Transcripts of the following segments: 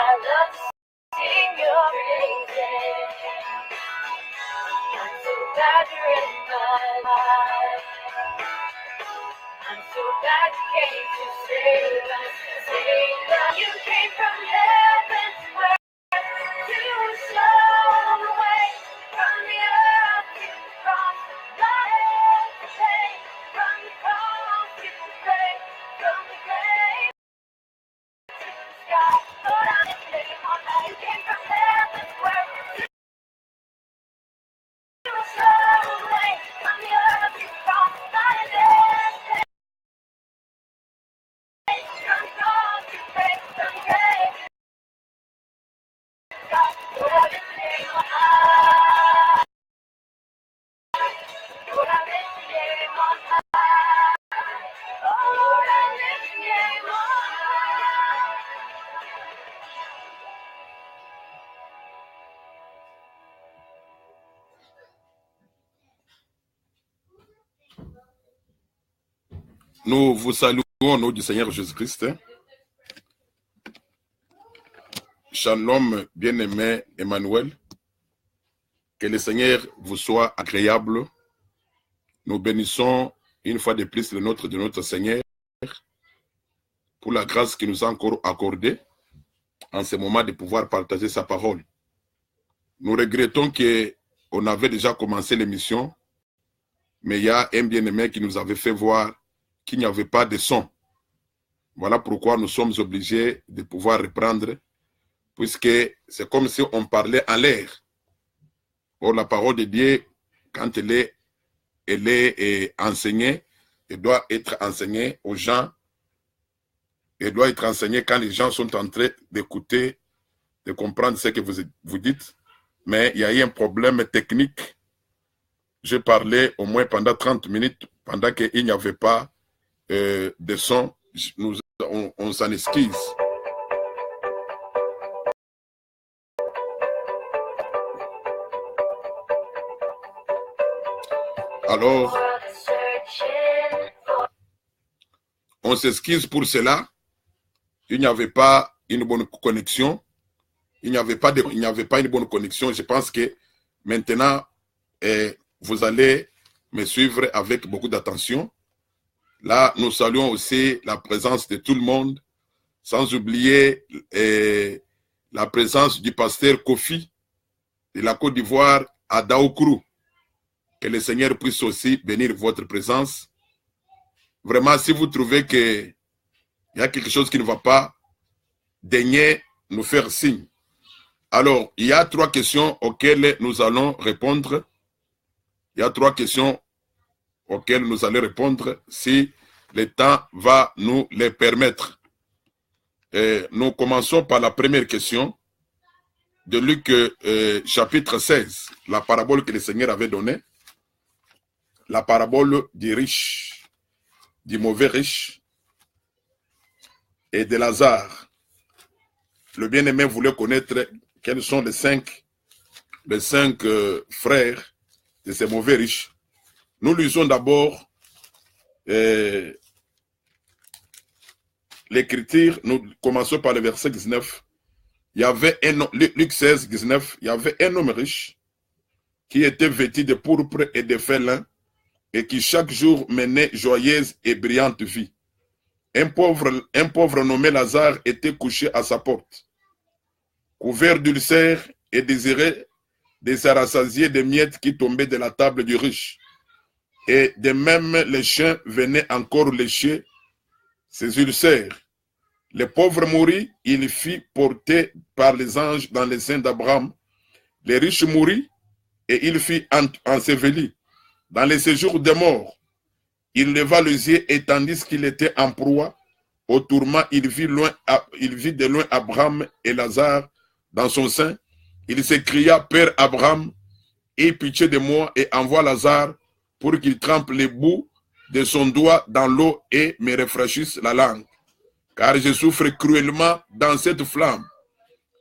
I love to sing your praises. I'm so glad you're in my life. I'm so glad you came to save us, save us. You came from heaven to earth to show the way. From the earth to the cross, life to pay. From the cross to the grave, from the grave to the sky. Lord, I'm lifting on high. You came from heaven to earth to show the way. From the earth to the cross, life to pay. From the cross to the grave, from the grave to the sky. Lord, I'm lifting on high. Lord, I'm lifting on high. Oh, Lord, I'm lifting on high. Nous vous saluons au nom du Seigneur Jésus-Christ. Shalom, bien-aimé Emmanuel. Que le Seigneur vous soit agréable. Nous bénissons une fois de plus le nôtre de notre Seigneur pour la grâce qu'il nous a encore accordée en ce moment de pouvoir partager sa parole. Nous regrettons qu'on avait déjà commencé l'émission, mais il y a un bien-aimé qui nous avait fait voir qu'il n'y avait pas de son. Voilà pourquoi nous sommes obligés de pouvoir reprendre, puisque c'est comme si on parlait en l'air. Or, la parole de Dieu, quand elle est enseignée, elle doit être enseignée aux gens. Elle doit être enseignée quand les gens sont en train d'écouter, de comprendre ce que vous dites. Mais il y a eu un problème technique. J'ai parlé au moins pendant 30 minutes, pendant qu'il n'y avait pas de son. On s'en excuse. Alors, on s'excuse pour cela. Il n'y avait pas une bonne connexion. Il n'y avait pas une bonne connexion. Je pense que maintenant, vous allez me suivre avec beaucoup d'attention. Là, nous saluons aussi la présence de tout le monde, sans oublier la présence du pasteur Kofi de la Côte d'Ivoire à Daoukourou. Que le Seigneur puisse aussi bénir votre présence. Vraiment, si vous trouvez qu'il y a quelque chose qui ne va pas, daignez nous faire signe. Alors, il y a 3 questions auxquelles nous allons répondre. Il y a 3 questions auxquelles nous allons répondre si le temps va nous les permettre. Nous commençons par la première question de Luc chapitre 16, la parabole que le Seigneur avait donnée. La parabole du riche, du mauvais riche et de Lazare. Le bien-aimé voulait connaître quels sont les cinq frères de ces mauvais riches. Nous lisons d'abord l'écriture. Nous commençons par le verset 19. Il y avait un homme, Luc 16, 19, il y avait un homme riche qui était vêtu de pourpre et de fin lin, et qui chaque jour menait joyeuse et brillante vie. Un pauvre nommé Lazare était couché à sa porte, couvert d'ulcères et désirait de se rassasier des miettes qui tombaient de la table du riche. Et de même les chiens venaient encore lécher ses ulcères. Le pauvre mourut, il fut porté par les anges dans les seins d'Abraham. Le riche mourut et il fut enseveli. Dans les séjours des morts, il leva les yeux et tandis qu'il était en proie au tourment, il vit de loin Abraham et Lazare dans son sein. Il s'écria: Père Abraham, aie pitié de moi et envoie Lazare pour qu'il trempe les bouts de son doigt dans l'eau et me rafraîchisse la langue, car je souffre cruellement dans cette flamme.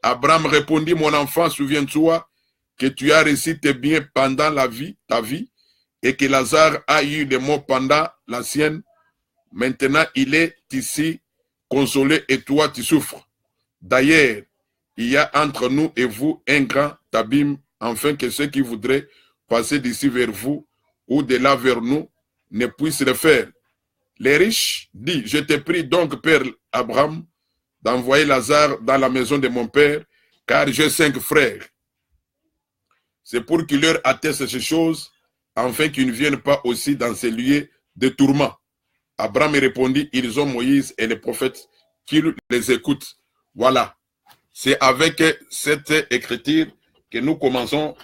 Abraham répondit: Mon enfant, souviens-toi que tu as reçu tes biens pendant ta vie, et que Lazare a eu des maux pendant la sienne. Maintenant, il est ici consolé et toi, tu souffres. D'ailleurs, il y a entre nous et vous un grand abîme, afin que ceux qui voudraient passer d'ici vers vous ou de là vers nous ne puissent le faire. Les riches disent, je te prie donc, Père Abraham, d'envoyer Lazare dans la maison de mon père, car j'ai 5 frères. C'est pour qu'il leur atteste ces choses, afin qu'ils ne viennent pas aussi dans ces lieux de tourment. Abraham répondit, ils ont Moïse et les prophètes qui les écoutent. Voilà. C'est avec cette écriture que nous commençons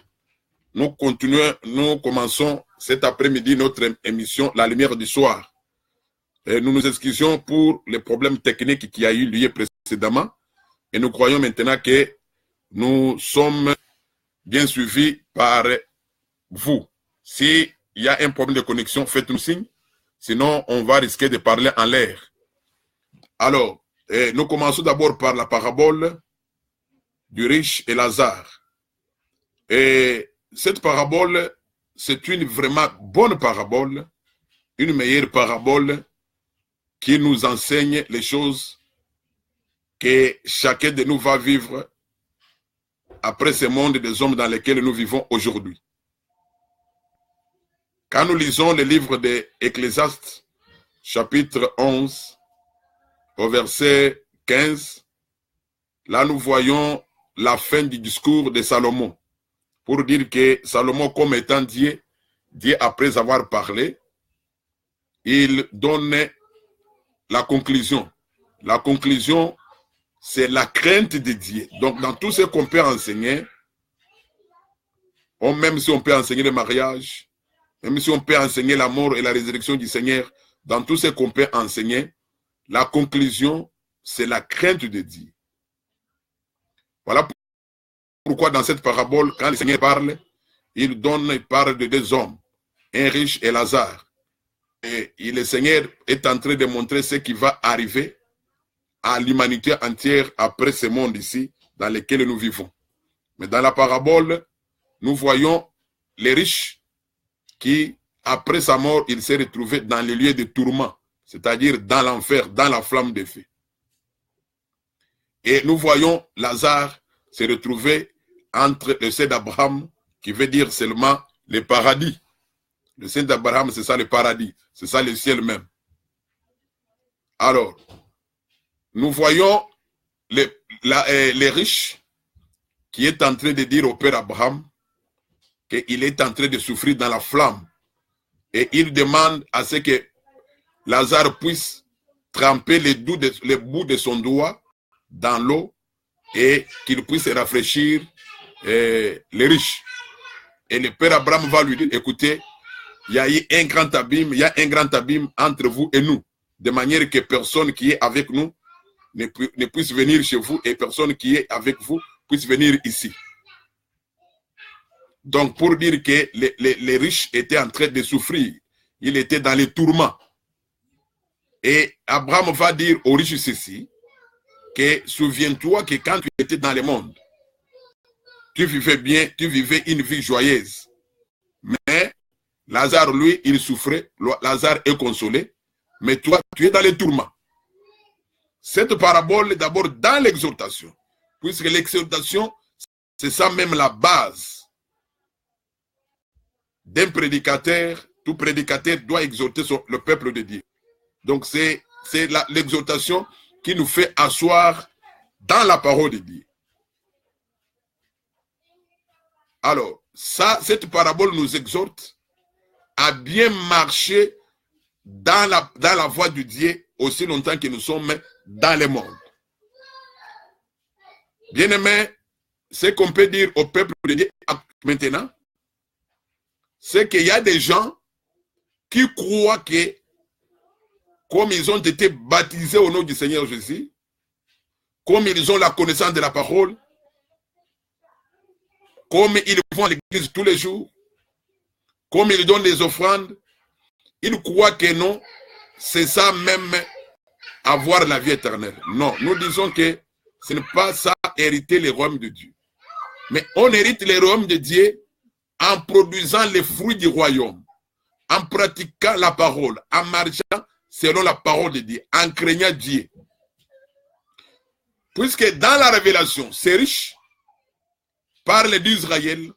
cet après-midi notre émission La Lumière du Soir. Et nous nous excusons pour les problèmes techniques qui a eu lieu précédemment et nous croyons maintenant que nous sommes bien suivis par vous. S'il y a un problème de connexion, faites-nous signe, sinon on va risquer de parler en l'air. Alors, nous commençons d'abord par la parabole du riche et Lazare. Et cette parabole, c'est une vraiment bonne parabole, une meilleure parabole qui nous enseigne les choses que chacun de nous va vivre après ce monde des hommes dans lequel nous vivons aujourd'hui. Quand nous lisons le livre d'Ecclésiaste, chapitre 11, au verset 15, là nous voyons la fin du discours de Salomon, pour dire que Salomon, comme étant Dieu après avoir parlé, il donne la conclusion. La conclusion, c'est la crainte de Dieu. Donc, dans tout ce qu'on peut enseigner, même si on peut enseigner le mariage, même si on peut enseigner la mort et la résurrection du Seigneur, dans tout ce qu'on peut enseigner, la conclusion, c'est la crainte de Dieu. Voilà pourquoi dans cette parabole, quand le Seigneur parle, il parle de 2 hommes, un riche et Lazare. Et le Seigneur est en train de montrer ce qui va arriver à l'humanité entière après ce monde ici, dans lequel nous vivons. Mais dans la parabole, nous voyons les riches qui, après sa mort, il s'est retrouvé dans les lieux de tourment, c'est-à-dire dans l'enfer, dans la flamme de feu. Et nous voyons Lazare se retrouver entre le sein d'Abraham, qui veut dire seulement le paradis. Le sein d'Abraham, c'est ça le paradis, c'est ça le ciel même. Alors, nous voyons les riches qui est en train de dire au père Abraham qu'il est en train de souffrir dans la flamme. Et il demande à ce que Lazare puisse tremper les bouts de son doigt dans l'eau et qu'il puisse rafraîchir les riches. Et le père Abraham va lui dire, écoutez, il y a eu un grand abîme entre vous et nous, de manière que personne qui est avec nous ne puisse venir chez vous et personne qui est avec vous puisse venir ici. Donc, pour dire que les riches étaient en train de souffrir, ils étaient dans les tourments. Et Abraham va dire aux riches ceci, que souviens-toi que quand tu étais dans le monde, tu vivais bien, tu vivais une vie joyeuse. Mais Lazare, lui, il souffrait, Lazare est consolé, mais toi, tu es dans les tourments. Cette parabole est d'abord dans l'exhortation, puisque l'exhortation, c'est ça même la base d'un prédicateur. Tout prédicateur doit exhorter le peuple de Dieu. Donc c'est l'exhortation qui nous fait asseoir dans la parole de Dieu. Alors, cette parabole nous exhorte à bien marcher dans la voie de Dieu aussi longtemps que nous sommes dans le monde. Bien-aimés, ce qu'on peut dire au peuple de Dieu maintenant, c'est qu'il y a des gens qui croient que, comme ils ont été baptisés au nom du Seigneur Jésus, comme ils ont la connaissance de la parole, comme ils vont à l'église tous les jours, comme ils donnent des offrandes, ils croient que non, c'est ça même avoir la vie éternelle. Non, nous disons que ce n'est pas ça hériter le royaume de Dieu. Mais on hérite le royaume de Dieu en produisant les fruits du royaume, en pratiquant la parole, en marchant selon la parole de Dieu, en craignant Dieu. Puisque dans la révélation, c'est riche, parle d'Israël,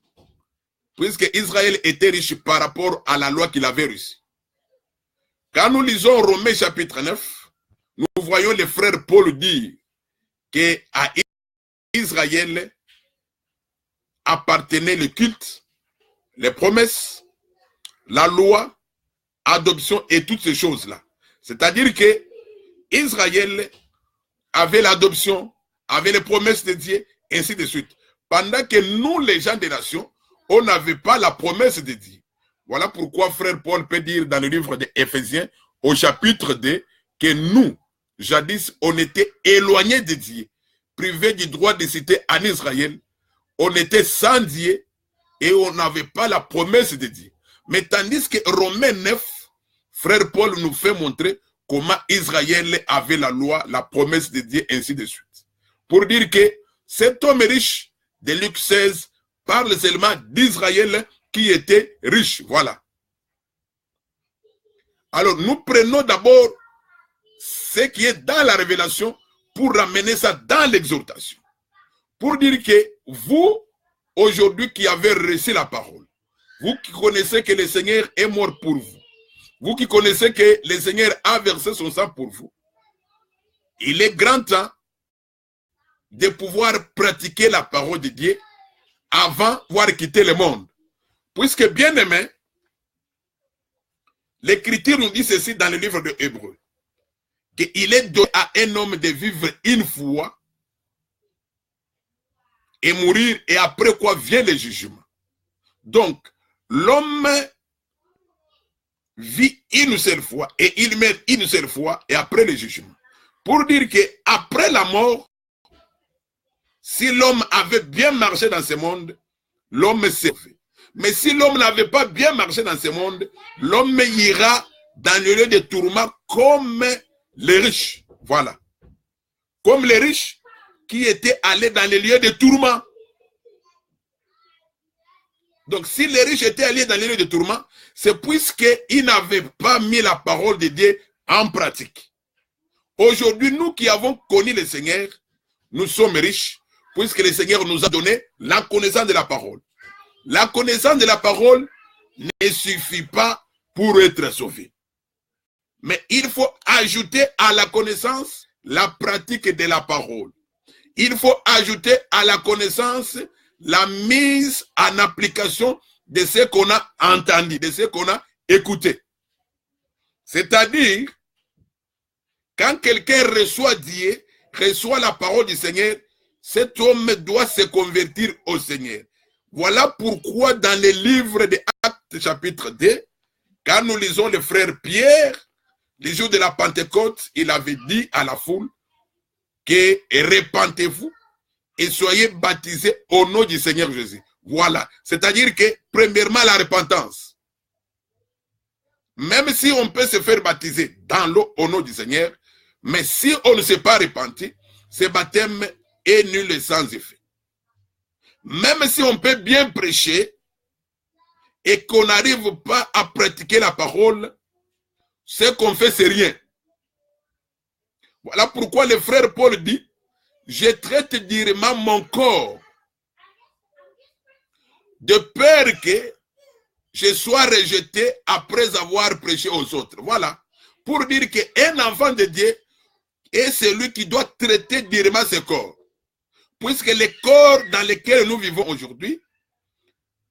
puisque Israël était riche par rapport à la loi qu'il avait reçue. Quand nous lisons Romains chapitre 9, nous voyons les frères Paul dire qu'à Israël appartenait le culte, les promesses, la loi, adoption et toutes ces choses-là. C'est-à-dire que Israël avait l'adoption, avait les promesses de Dieu, ainsi de suite. Pendant que nous, les gens des nations, on n'avait pas la promesse de Dieu. Voilà pourquoi frère Paul peut dire dans le livre d'Éphésiens, au chapitre 2, que nous, jadis, on était éloignés de Dieu, privés du droit de citer en Israël, on était sans Dieu et on n'avait pas la promesse de Dieu. Mais tandis que Romains 9, frère Paul nous fait montrer comment Israël avait la loi, la promesse de Dieu, ainsi de suite. Pour dire que cet homme riche de Luc 16 parle seulement d'Israël qui était riche. Voilà. Alors, nous prenons d'abord ce qui est dans la révélation pour ramener ça dans l'exhortation. Pour dire que vous, aujourd'hui, qui avez reçu la parole, vous qui connaissez que le Seigneur est mort pour vous, vous qui connaissez que le Seigneur a versé son sang pour vous, il est grand temps de pouvoir pratiquer la parole de Dieu avant de pouvoir quitter le monde. Puisque, bien aimé, l'Écriture nous dit ceci dans le livre de Hébreux, qu'il est donné à un homme de vivre une fois et mourir, et après quoi vient le jugement. Donc, l'homme vit une seule fois et il meurt une seule fois et après le jugement. Pour dire que après la mort, si l'homme avait bien marché dans ce monde, l'homme s'est fait. Mais si l'homme n'avait pas bien marché dans ce monde, l'homme ira dans le lieu de tourment comme les riches. Voilà. Comme les riches qui étaient allés dans les lieux de tourment. Donc, si les riches étaient allés dans les lieux de tourment, c'est puisqu'ils n'avaient pas mis la parole de Dieu en pratique. Aujourd'hui, nous qui avons connu le Seigneur, nous sommes riches, puisque le Seigneur nous a donné la connaissance de la parole. La connaissance de la parole ne suffit pas pour être sauvé. Mais il faut ajouter à la connaissance la pratique de la parole. Il faut ajouter à la connaissance la mise en application de ce qu'on a entendu, de ce qu'on a écouté. C'est-à-dire, quand quelqu'un reçoit Dieu, reçoit la parole du Seigneur, cet homme doit se convertir au Seigneur. Voilà pourquoi dans le livre des Actes chapitre 2, quand nous lisons le frère Pierre, le jour de la Pentecôte, il avait dit à la foule que repentez-vous et soyez baptisés au nom du Seigneur Jésus. Voilà. C'est-à-dire que, premièrement, la repentance. Même si on peut se faire baptiser dans l'eau au nom du Seigneur, mais si on ne s'est pas repenti, ce baptême est nul et sans effet. Même si on peut bien prêcher et qu'on n'arrive pas à pratiquer la parole, ce qu'on fait, c'est rien. Voilà pourquoi le frère Paul dit, je traite durement mon corps de peur que je sois rejeté après avoir prêché aux autres. Voilà. Pour dire qu'un enfant de Dieu est celui qui doit traiter durement ce corps. Puisque les corps dans lesquels nous vivons aujourd'hui,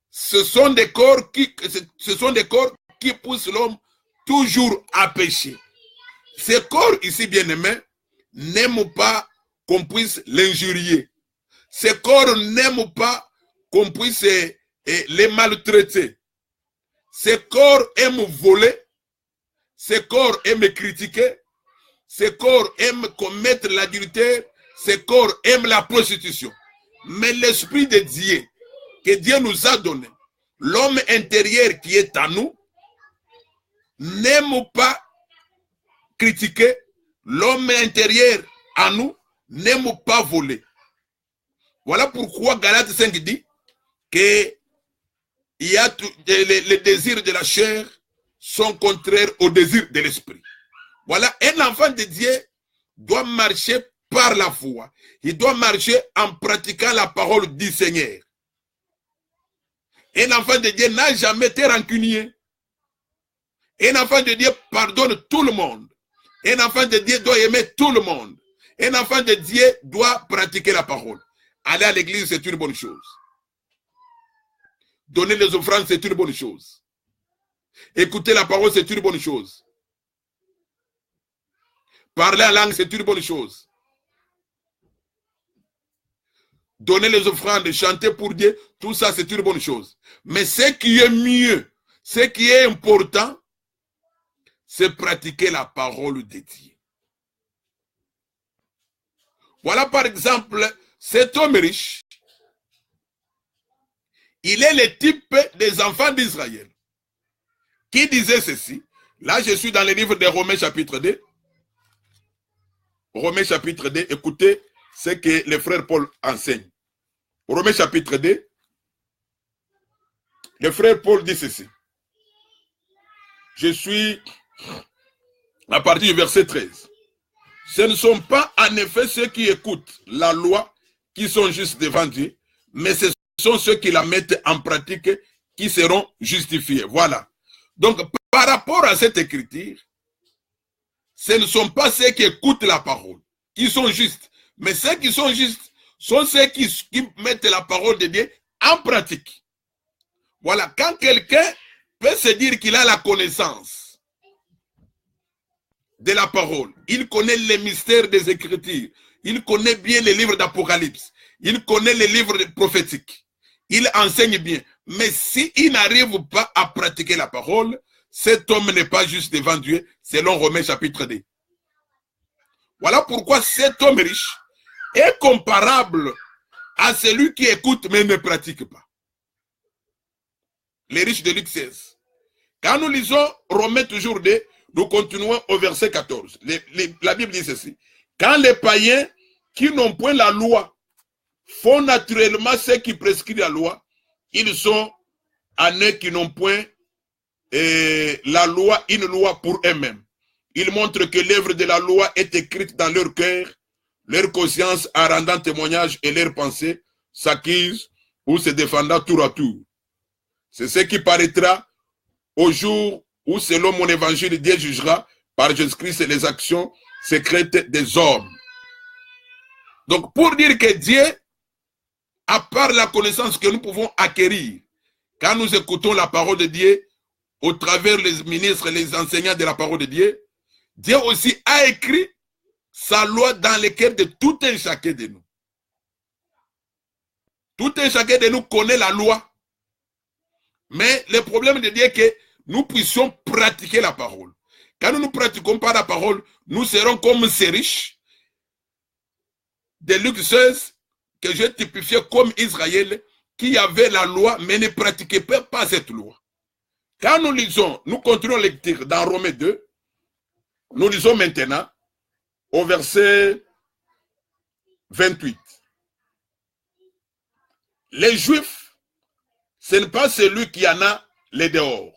ce sont des corps qui poussent l'homme toujours à pécher. Ces corps ici, bien-aimés, n'aiment pas qu'on puisse l'injurier. Ces corps n'aiment pas qu'on puisse les maltraiter. Ces corps aiment voler. Ces corps aiment critiquer. Ces corps aiment commettre l'adultère. Ces corps aiment la prostitution. Mais l'Esprit de Dieu, que Dieu nous a donné, l'homme intérieur qui est en nous, n'aime pas critiquer. L'homme intérieur en nous n'aime pas voler. Voilà pourquoi Galates 5 dit que les désirs de la chair sont contraires aux désirs de l'esprit. Voilà, un enfant de Dieu doit marcher par la foi, il doit marcher en pratiquant la parole du Seigneur. Un enfant de Dieu n'a jamais été rancunier. Un enfant de Dieu pardonne tout le monde. Un enfant de Dieu doit aimer tout le monde. Un enfant de Dieu doit pratiquer la parole. Aller à l'église, c'est une bonne chose. Donner les offrandes, c'est une bonne chose. Écouter la parole, c'est une bonne chose. Parler la langue, c'est une bonne chose. Donner les offrandes, chanter pour Dieu, tout ça, c'est une bonne chose. Mais ce qui est mieux, ce qui est important, c'est pratiquer la parole de Dieu. Voilà par exemple, cet homme riche, il est le type des enfants d'Israël qui disait ceci. Là, je suis dans le livre de Romains chapitre 2. Romains chapitre 2, écoutez ce que le frère Paul enseigne. Romains chapitre 2, le frère Paul dit ceci. Je suis à partir du verset 13. Ce ne sont pas en effet ceux qui écoutent la loi qui sont justes devant Dieu, mais ce sont ceux qui la mettent en pratique qui seront justifiés. Voilà. Donc, par rapport à cette écriture, ce ne sont pas ceux qui écoutent la parole, qui sont justes, mais ceux qui sont justes sont ceux qui mettent la parole de Dieu en pratique. Voilà. Quand quelqu'un peut se dire qu'il a la connaissance de la parole, il connaît les mystères des Écritures, il connaît bien les livres d'Apocalypse, il connaît les livres prophétiques, il enseigne bien. Mais s'il n'arrive pas à pratiquer la parole, cet homme n'est pas juste devant Dieu, selon Romains chapitre 2. Voilà pourquoi cet homme riche est comparable à celui qui écoute mais ne pratique pas. Les riches de Luc 16. Quand nous lisons Romains toujours 2, nous continuons au verset 14. La Bible dit ceci. Quand les païens qui n'ont point la loi font naturellement ce qui prescrit la loi, ils sont à eux qui n'ont point la loi, une loi pour eux-mêmes. Ils montrent que l'œuvre de la loi est écrite dans leur cœur, leur conscience en rendant témoignage et leurs pensées s'acquisent ou se défendant tour à tour. C'est ce qui paraîtra au jour où, selon mon évangile, Dieu jugera par Jésus-Christ les actions secrètes des hommes. Donc, pour dire que Dieu, à part la connaissance que nous pouvons acquérir, quand nous écoutons la parole de Dieu, au travers les ministres et les enseignants de la parole de Dieu, Dieu aussi a écrit sa loi dans le cœur de tout un chacun de nous. Tout un chacun de nous connaît la loi. Mais le problème de Dieu est que nous puissions pratiquer la parole. Quand nous ne pratiquons pas la parole, nous serons comme ces riches de Luc 16 que j'ai typifié comme Israël qui avait la loi mais ne pratiquait pas cette loi. Quand nous lisons, nous continuons la lecture dans Romains 2, nous lisons maintenant au verset 28. Les Juifs, ce n'est pas celui qui en a les dehors.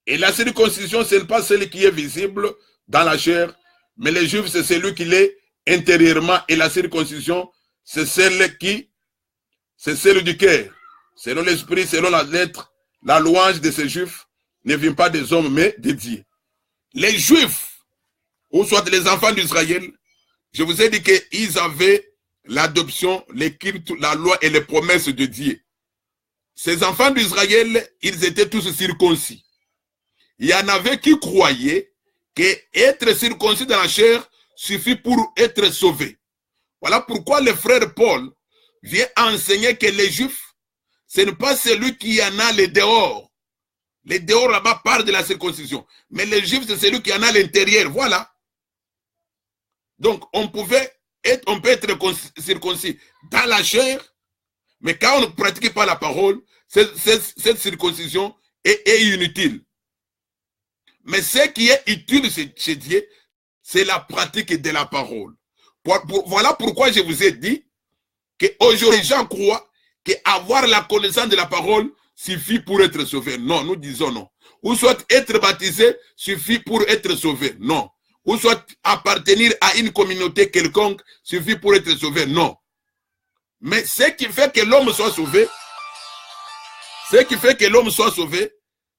Et la circoncision, ce n'est pas celui qui est visible dans la chair, mais les Juifs, c'est celui qui l'est intérieurement. Et la circoncision, c'est celle du cœur. Selon l'esprit, selon la lettre, la louange de ces Juifs ne vient pas des hommes, mais de Dieu. Les Juifs, ou soit les enfants d'Israël, je vous ai dit qu'ils avaient l'adoption, l'écriture, la loi et les promesses de Dieu. Ces enfants d'Israël, ils étaient tous circoncis. Il y en avait qui croyaient qu'être circoncis dans la chair suffit pour être sauvé. Voilà pourquoi le frère Paul vient enseigner que les Juifs, ce n'est pas celui qui en a les dehors. Les dehors là-bas parlent de la circoncision. Mais les Juifs, c'est celui qui en a l'intérieur. Voilà. Donc, on peut être circoncis dans la chair, mais quand on ne pratique pas la parole, cette circoncision est inutile. Mais ce qui est utile chez Dieu, c'est la pratique de la parole. Voilà pourquoi je vous ai dit qu'aujourd'hui, les gens croient qu'avoir la connaissance de la parole suffit pour être sauvé. Non, nous disons non. Ou soit être baptisé suffit pour être sauvé. Non. ou soit appartenir à une communauté quelconque suffit pour être sauvé. Non. Mais ce qui fait que l'homme soit sauvé,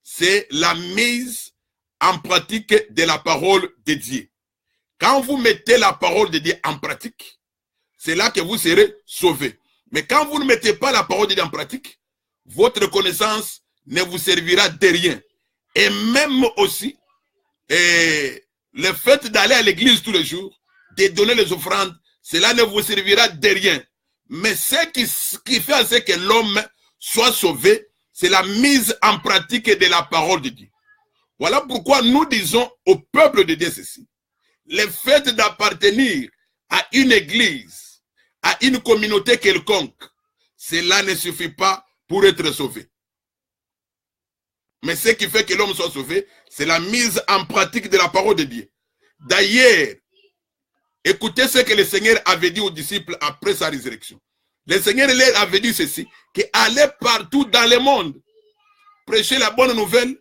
c'est la mise en pratique de la parole de Dieu. Quand vous mettez la parole de Dieu en pratique, c'est là que vous serez sauvés. Mais quand vous ne mettez pas la parole de Dieu en pratique, votre connaissance ne vous servira de rien. Et même aussi, le fait d'aller à l'église tous les jours, de donner les offrandes, cela ne vous servira de rien. Mais ce qui fait en sorte que l'homme soit sauvé, c'est la mise en pratique de la parole de Dieu. Voilà pourquoi nous disons au peuple de Dieu ceci. Le fait d'appartenir à une église, à une communauté quelconque, cela ne suffit pas pour être sauvé. Mais ce qui fait que l'homme soit sauvé, c'est la mise en pratique de la parole de Dieu. D'ailleurs, écoutez ce que le Seigneur avait dit aux disciples après sa résurrection. Le Seigneur leur avait dit ceci, qu'allez partout dans le monde, prêcher la bonne nouvelle,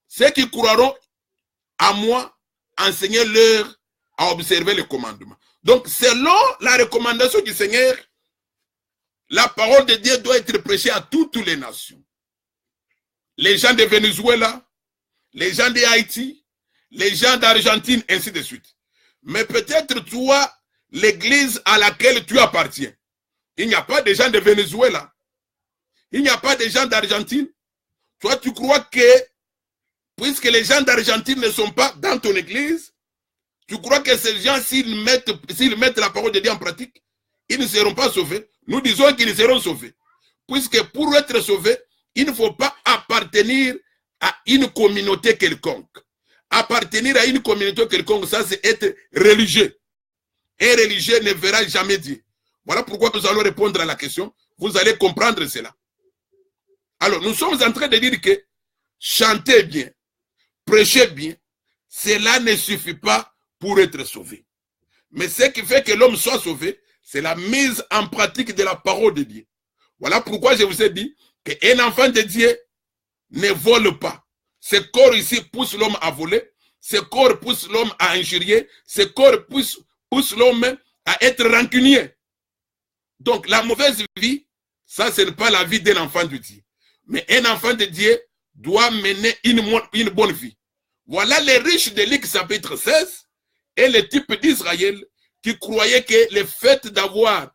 ceux qui croiront à moi, enseignez-leur à observer les commandements. Donc, selon la recommandation du Seigneur, la parole de Dieu doit être prêchée à toutes les nations. Les gens de Venezuela, les gens d'Haïti, les gens d'Argentine, ainsi de suite. Mais peut-être toi, l'église à laquelle tu appartiens, il n'y a pas de gens de Venezuela, il n'y a pas de gens d'Argentine. Toi, tu crois que, puisque les gens d'Argentine ne sont pas dans ton église, tu crois que ces gens, s'ils mettent la parole de Dieu en pratique, ils ne seront pas sauvés. Nous disons qu'ils seront sauvés. Puisque pour être sauvés, il ne faut pas appartenir à une communauté quelconque. Appartenir à une communauté quelconque, ça c'est être religieux. Un religieux ne verra jamais Dieu. Voilà pourquoi nous allons répondre à la question. Vous allez comprendre cela. Alors, nous sommes en train de dire que chanter bien, prêcher bien, cela ne suffit pas pour être sauvé. Mais ce qui fait que l'homme soit sauvé, c'est la mise en pratique de la parole de Dieu. Voilà pourquoi je vous ai dit qu'un enfant de Dieu ne vole pas. Ce corps ici pousse l'homme à voler, ce corps pousse l'homme à injurier, ce corps pousse l'homme à être rancunier. Donc la mauvaise vie, ça ce n'est pas la vie d'un enfant de Dieu. Mais un enfant de Dieu doit mener une bonne vie. Voilà les riches de Luc chapitre 16 et le type d'Israël qui croyaient que le fait d'avoir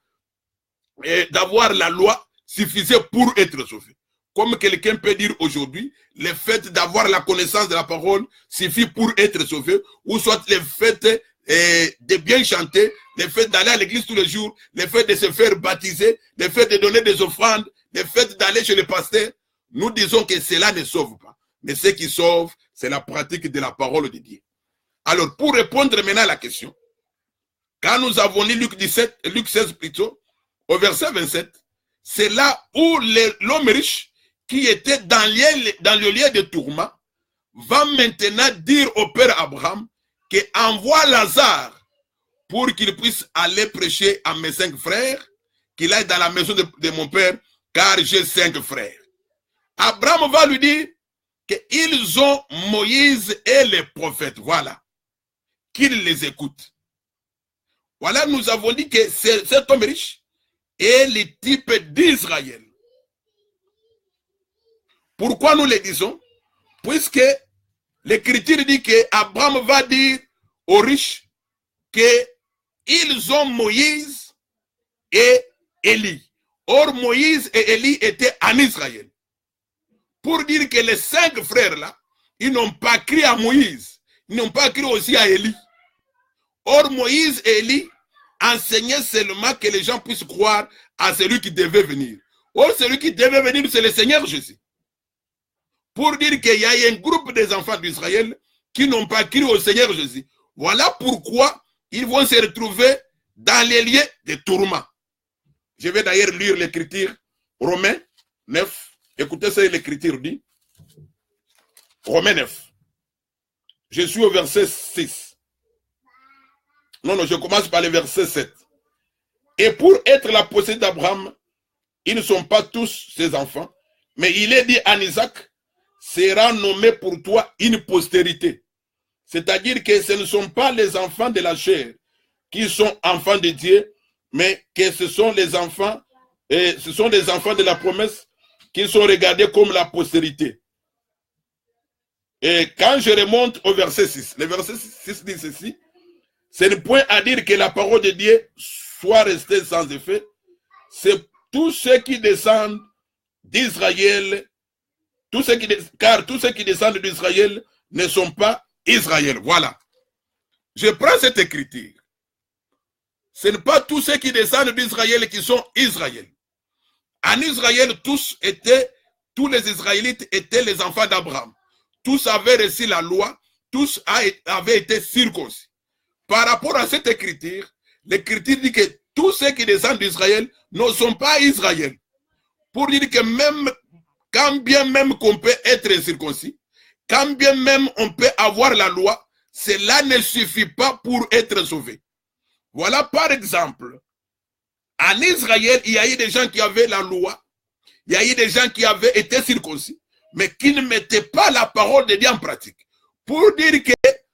la loi suffisait pour être sauvé. Comme quelqu'un peut dire aujourd'hui, le fait d'avoir la connaissance de la parole suffit pour être sauvé, ou soit le fait de bien chanter, le fait d'aller à l'église tous les jours, le fait de se faire baptiser, le fait de donner des offrandes, le fait d'aller chez le pasteur. Nous disons que cela ne sauve pas. Mais ce qui sauve, c'est la pratique de la parole de Dieu. Alors, pour répondre maintenant à la question, quand nous avons lu Luc 16 plutôt, au verset 27, c'est là où l'homme riche qui était dans le lieu de tourment va maintenant dire au père Abraham qu'il envoie Lazare pour qu'il puisse aller prêcher à mes 5 frères, qu'il aille dans la maison de mon père, car j'ai 5 frères. Abraham va lui dire qu'ils ont Moïse et les prophètes, voilà, qu'il les écoute. Voilà, nous avons dit que cet homme riche est le type d'Israël. Pourquoi nous le disons? Puisque l'Écriture dit qu'Abraham va dire aux riches qu'ils ont Moïse et Élie. Or, Moïse et Élie étaient en Israël. Pour dire que les 5 frères-là, ils n'ont pas crié à Moïse, ils n'ont pas crié aussi à Élie. Or, Moïse et Élie enseignaient seulement que les gens puissent croire à celui qui devait venir. Or, celui qui devait venir, c'est le Seigneur Jésus. Pour dire qu'il y a un groupe des enfants d'Israël qui n'ont pas crié au Seigneur Jésus. Voilà pourquoi ils vont se retrouver dans les lieux de tourment. Je vais d'ailleurs lire l'écriture, Romains 9. Écoutez ce que l'écriture dit. Romains 9. Je suis au verset 6. Non, je commence par le verset 7. Et pour être la possédée d'Abraham, ils ne sont pas tous ses enfants, mais il est dit à Isaac, sera nommé pour toi une postérité. C'est-à-dire que ce ne sont pas les enfants de la chair qui sont enfants de Dieu, mais que ce sont les enfants, et ce sont les enfants de la promesse qui sont regardés comme la postérité. Et quand je remonte au verset 6, le verset 6 dit ceci, c'est le point à dire que la parole de Dieu soit restée sans effet. C'est tous ceux qui descendent d'Israël, car tous ceux qui descendent d'Israël ne sont pas Israël. Voilà. Je prends cette écriture. Ce n'est pas tous ceux qui descendent d'Israël qui sont Israël. En Israël, tous les Israélites étaient les enfants d'Abraham. Tous avaient reçu la loi, tous avaient été circoncis. Par rapport à cette écriture, l'écriture dit que tous ceux qui descendent d'Israël ne sont pas Israël. Pour dire que même, quand bien même qu'on peut être circoncis, quand bien même on peut avoir la loi, cela ne suffit pas pour être sauvé. Voilà par exemple, en Israël, il y a eu des gens qui avaient la loi, il y a eu des gens qui avaient été circoncis, mais qui ne mettaient pas la parole de Dieu en pratique. Pour dire que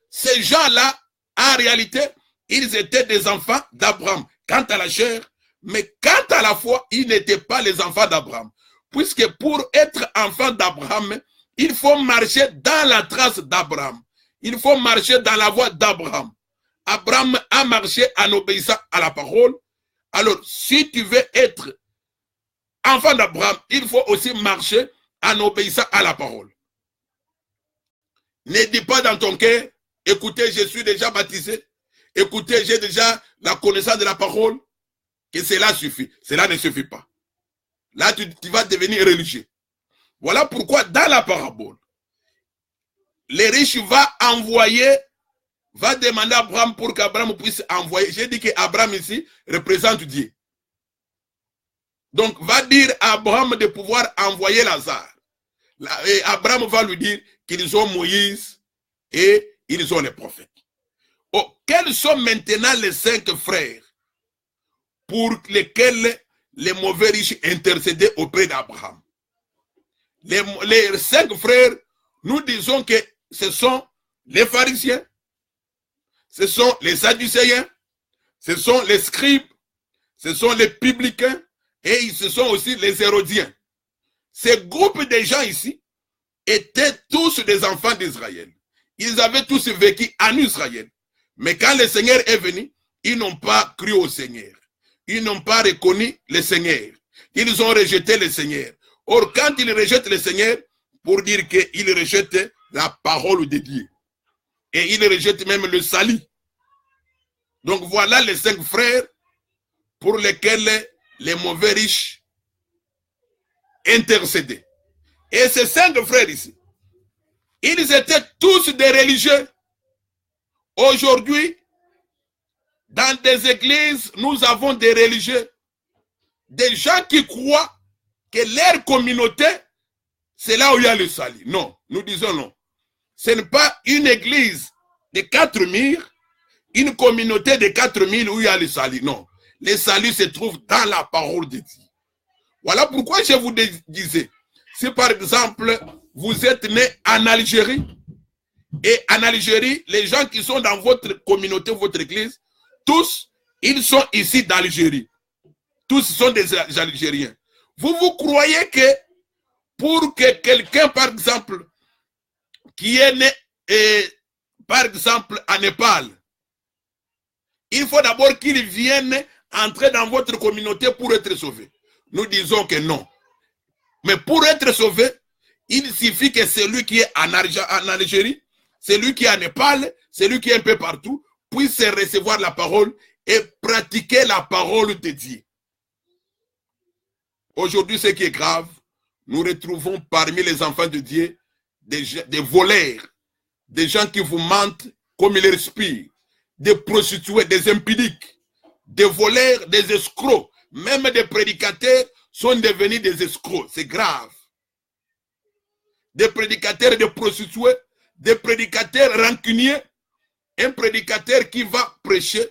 ces gens-là, en réalité, ils étaient des enfants d'Abraham. Quant à la chair, mais quant à la foi, ils n'étaient pas les enfants d'Abraham. Puisque pour être enfant d'Abraham, il faut marcher dans la trace d'Abraham. Il faut marcher dans la voie d'Abraham. Abraham a marché en obéissant à la parole. Alors, si tu veux être enfant d'Abraham, il faut aussi marcher en obéissant à la parole. Ne dis pas dans ton cœur, écoutez, je suis déjà baptisé. Écoutez, j'ai déjà la connaissance de la parole. Que cela suffit. Cela ne suffit pas. Là, tu vas devenir religieux. Voilà pourquoi dans la parabole, les riches va demander à Abraham pour qu'Abraham puisse envoyer. J'ai dit qu'Abraham ici représente Dieu. Donc, va dire à Abraham de pouvoir envoyer Lazare. Et Abraham va lui dire qu'ils ont Moïse et ils ont les prophètes. Oh, quels sont maintenant les 5 frères pour lesquels les mauvais riches intercédaient auprès d'Abraham? Les 5 frères, nous disons que ce sont les pharisiens, ce sont les sadducéens, ce sont les scribes, ce sont les publicains et ce sont aussi les hérodiens. Ces groupes de gens ici étaient tous des enfants d'Israël. Ils avaient tous vécu en Israël. Mais quand le Seigneur est venu, ils n'ont pas cru au Seigneur. Ils n'ont pas reconnu le Seigneur. Ils ont rejeté le Seigneur. Or, quand ils rejettent le Seigneur, pour dire qu'ils rejettent la parole de Dieu. Et ils rejettent même le salut. Donc voilà les 5 frères pour lesquels les mauvais riches intercédaient. Et ces 5 frères ici, ils étaient tous des religieux. Aujourd'hui, dans des églises, nous avons des religieux, des gens qui croient que leur communauté, c'est là où il y a le salut. Non, nous disons non. Ce n'est pas une église de 4 murs, une communauté de 4 000 où il y a le salut. Non, le salut se trouve dans la parole de Dieu. Voilà pourquoi je vous disais, si par exemple, vous êtes né en Algérie, et en Algérie, les gens qui sont dans votre communauté, votre église, tous, ils sont ici d'Algérie. Tous sont des Algériens. Vous croyez que pour que quelqu'un, par exemple, qui est né, par exemple, à Népal, il faut d'abord qu'il vienne entrer dans votre communauté pour être sauvé. Nous disons que non. Mais pour être sauvé, il suffit que celui qui est en Algérie, celui qui est en Népal, celui qui est un peu partout, puisse recevoir la parole et pratiquer la parole de Dieu. Aujourd'hui, ce qui est grave, nous retrouvons parmi les enfants de Dieu des voleurs, des gens qui vous mentent comme ils respirent, des prostituées, des impudiques, des voleurs, des escrocs, même des prédicateurs sont devenus des escrocs. C'est grave. Des prédicateurs, des prostituées, des prédicateurs rancuniers, un prédicateur qui va prêcher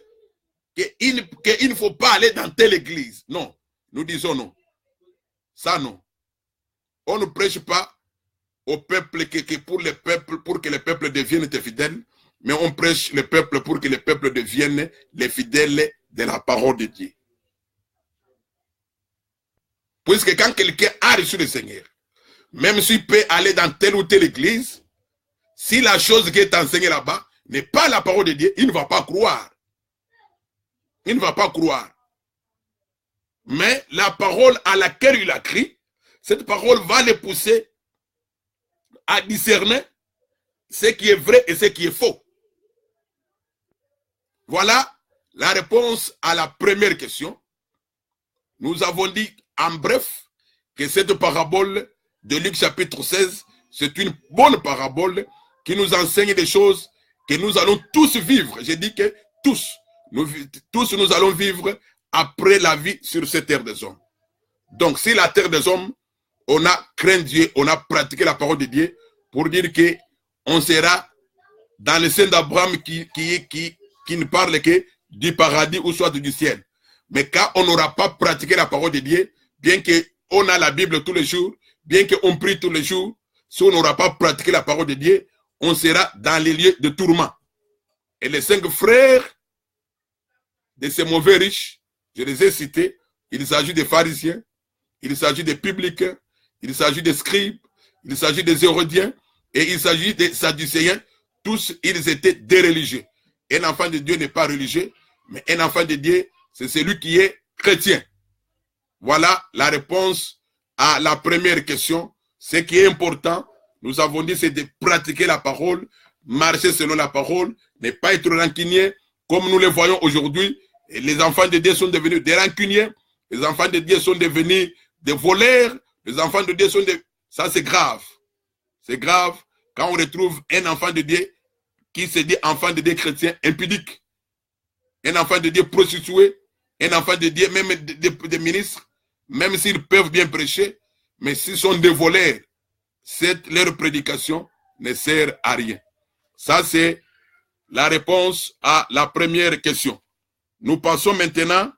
qu'il ne faut pas aller dans telle église. Non, nous disons non. Ça non. On ne prêche pas au peuple pour que le peuple devienne fidèle, mais on prêche le peuple pour que le peuple devienne les fidèles de la parole de Dieu. Puisque quand quelqu'un a reçu le Seigneur, même s'il peut aller dans telle ou telle église, si la chose qui est enseignée là-bas n'est pas la parole de Dieu, il ne va pas croire. Il ne va pas croire. Mais la parole à laquelle il a cru, cette parole va le pousser à discerner ce qui est vrai et ce qui est faux. Voilà la réponse à la première question. Nous avons dit en bref que cette parabole de Luc chapitre 16, c'est une bonne parabole qui nous enseigne des choses que nous allons tous vivre. J'ai dit que tous nous allons vivre après la vie sur cette terre des hommes. Donc, si la terre des hommes, on a craint Dieu, on a pratiqué la parole de Dieu pour dire que on sera dans le sein d'Abraham qui ne parle que du paradis ou soit du ciel. Mais quand on n'aura pas pratiqué la parole de Dieu, bien qu'on a la Bible tous les jours, bien qu'on prie tous les jours, si on n'aura pas pratiqué la parole de Dieu, on sera dans les lieux de tourment. Et les 5 frères de ces mauvais riches, je les ai cités, il s'agit des pharisiens, il s'agit des publicains, il s'agit des scribes, il s'agit des hérodiens, et il s'agit des sadducéens. Tous, ils étaient des religieux. Un enfant de Dieu n'est pas religieux, mais un enfant de Dieu, c'est celui qui est chrétien. Voilà la réponse à la première question. Ce qui est important, nous avons dit, c'est de pratiquer la parole, marcher selon la parole, ne pas être rancunier, comme nous le voyons aujourd'hui. Les enfants de Dieu sont devenus des rancuniers, les enfants de Dieu sont devenus des voleurs, les enfants de Dieu sont des... Ça, c'est grave. C'est grave quand on retrouve un enfant de Dieu qui se dit enfant de Dieu chrétien impudique, un enfant de Dieu prostitué, un enfant de Dieu, même des ministres, même s'ils peuvent bien prêcher, mais s'ils sont des voleurs, leur prédication ne sert à rien. Ça, c'est la réponse à la première question. Nous passons maintenant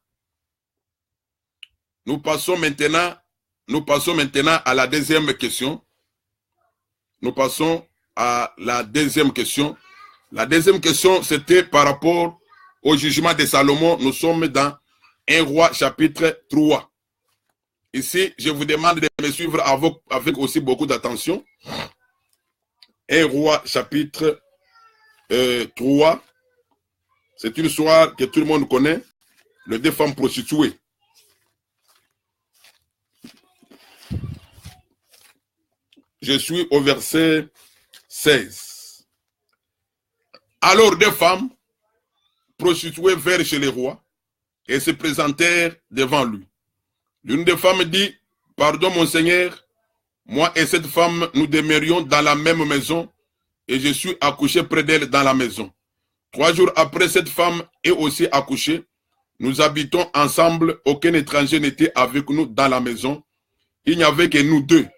à la deuxième question. Nous passons à la deuxième question. La deuxième question, c'était par rapport au jugement de Salomon. Nous sommes dans 1 Roi chapitre 3. Ici, je vous demande de me suivre avec aussi beaucoup d'attention. 1 Roi chapitre 3. C'est une histoire que tout le monde connaît. Les 2 femmes prostituées. Je suis au verset 16. Alors 2 femmes prostituées vinrent chez le roi et se présentèrent devant lui. L'une des femmes dit, « Pardon mon Seigneur, moi et cette femme, nous demeurions dans la même maison et je suis accouché près d'elle dans la maison. 3 jours après, cette femme est aussi accouchée. Nous habitons ensemble, aucun étranger n'était avec nous dans la maison. Il n'y avait que nous 2.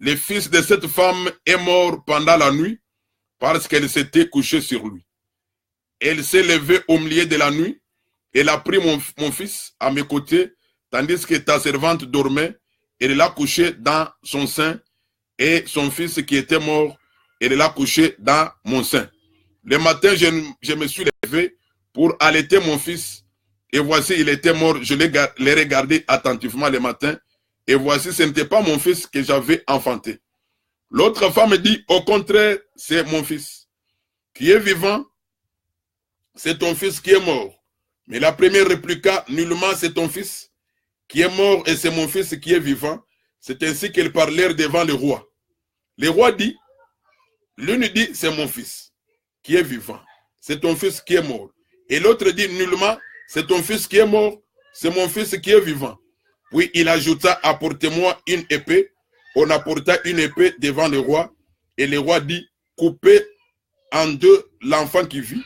Le fils de cette femme est mort pendant la nuit parce qu'elle s'était couchée sur lui. Elle s'est levée au milieu de la nuit. Elle a pris mon fils à mes côtés, tandis que ta servante dormait. Elle l'a couché dans son sein et son fils qui était mort, elle l'a couché dans mon sein. Le matin, je me suis levé pour allaiter mon fils et voici, il était mort. Je l'ai regardé attentivement le matin. Et voici, ce n'était pas mon fils que j'avais enfanté. L'autre femme dit, au contraire, c'est mon fils qui est vivant, c'est ton fils qui est mort. Mais la première répliqua, nullement c'est ton fils qui est mort et c'est mon fils qui est vivant. C'est ainsi qu'elles parlèrent devant le roi. Le roi dit, l'une dit, c'est mon fils qui est vivant, c'est ton fils qui est mort. Et l'autre dit, nullement, c'est ton fils qui est mort, c'est mon fils qui est vivant. Puis il ajouta, apportez-moi une épée. On apporta une épée devant le roi. Et le roi dit, coupez en 2 l'enfant qui vit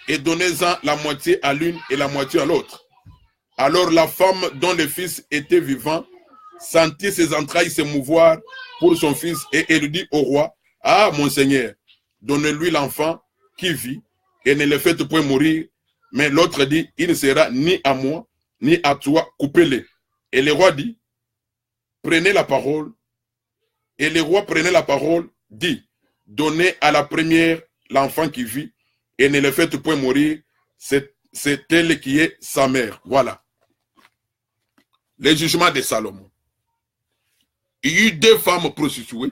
et donnez-en la moitié à l'une et la moitié à l'autre. Alors la femme dont le fils était vivant sentit ses entrailles se mouvoir pour son fils et elle dit au roi, ah mon Seigneur, donnez-lui l'enfant qui vit et ne le faites point mourir. Mais l'autre dit, il ne sera ni à moi ni à toi, coupez-le. Et le roi dit, prenez la parole. Et le roi prenait la parole, dit, donnez à la première l'enfant qui vit, et ne le faites point mourir, c'est elle qui est sa mère. Voilà. Les jugements de Salomon. Il y eut 2 femmes prostituées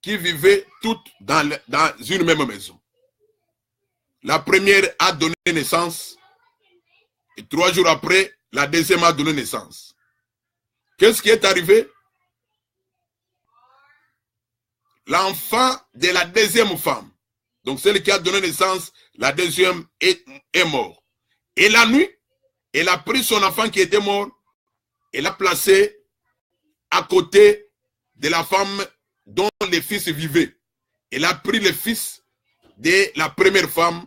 qui vivaient toutes dans une même maison. La première a donné naissance et 3 jours après, la deuxième a donné naissance. Qu'est-ce qui est arrivé? L'enfant de la deuxième femme, donc celle qui a donné naissance, la deuxième est mort. Et la nuit, elle a pris son enfant qui était mort et l'a placé à côté de la femme dont les fils vivaient. Elle a pris le fils de la première femme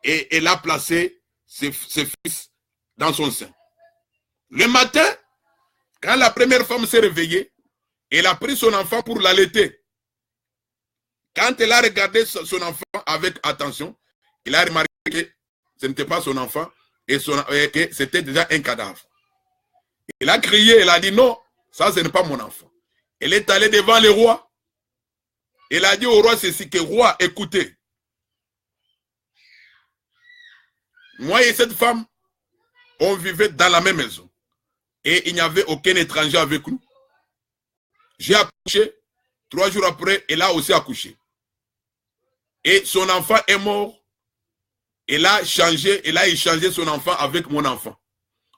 et elle a placé ses fils dans son sein. Le matin, quand la première femme s'est réveillée, elle a pris son enfant pour l'allaiter. Quand elle a regardé son enfant avec attention, elle a remarqué que ce n'était pas son enfant et que c'était déjà un cadavre. Elle a crié, elle a dit non, ça ce n'est pas mon enfant. Elle est allée devant le roi. Elle a dit au roi ceci, que roi, écoutez. Moi et cette femme, on vivait dans la même maison. Et il n'y avait aucun étranger avec nous. J'ai accouché. 3 jours après, elle a aussi accouché. Et son enfant est mort. Elle a échangé son enfant avec mon enfant.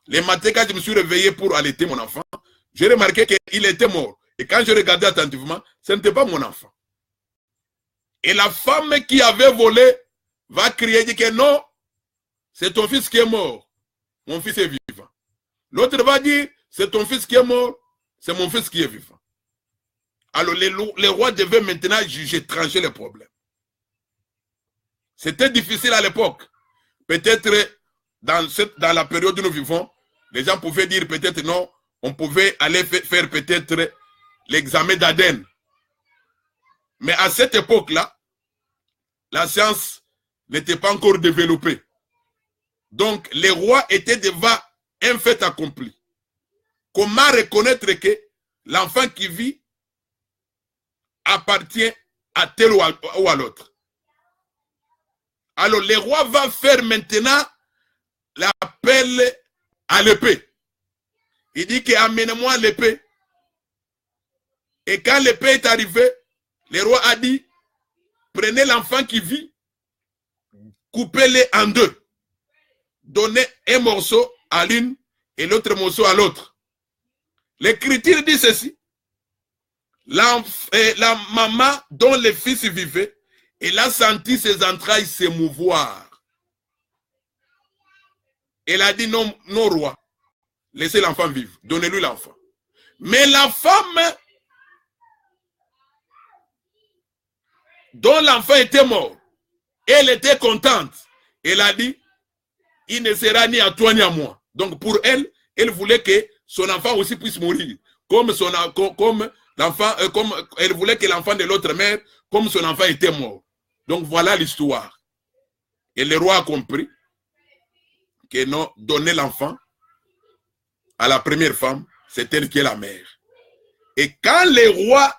Le matin, quand je me suis réveillé pour allaiter mon enfant, j'ai remarqué qu'il était mort. Et quand je regardais attentivement, ce n'était pas mon enfant. Et la femme qui avait volé va crier, dit que non, c'est ton fils qui est mort. Mon fils est vivant. L'autre va dire, c'est ton fils qui est mort, c'est mon fils qui est vivant. Alors les rois devaient maintenant juger, trancher les problèmes. C'était difficile à l'époque. Peut-être dans la période où nous vivons, les gens pouvaient dire peut-être non, on pouvait aller faire peut-être l'examen d'ADN. Mais à cette époque-là, la science n'était pas encore développée. Donc, les rois étaient devant un fait accompli. Comment reconnaître que l'enfant qui vit appartient à tel ou à l'autre? Alors, le roi va faire maintenant l'appel à l'épée. Il dit que amène-moi l'épée. Et quand l'épée est arrivée, le roi a dit, prenez l'enfant qui vit, coupez-le en 2. Donnez un morceau à l'une et l'autre morceau à l'autre. L'écriture dit ceci. La maman dont le fils vivait, elle a senti ses entrailles s'émouvoir. Elle a dit non, non roi, laissez l'enfant vivre, donnez-lui l'enfant. Mais la femme dont l'enfant était mort, elle était contente. Elle a dit, il ne sera ni à toi ni à moi. Donc pour elle, elle voulait que son enfant aussi puisse mourir. Comme elle voulait que l'enfant de l'autre mère, comme son enfant était mort. Donc voilà l'histoire. Et le roi a compris que non, donner l'enfant à la première femme, c'est elle qui est la mère. Et quand le roi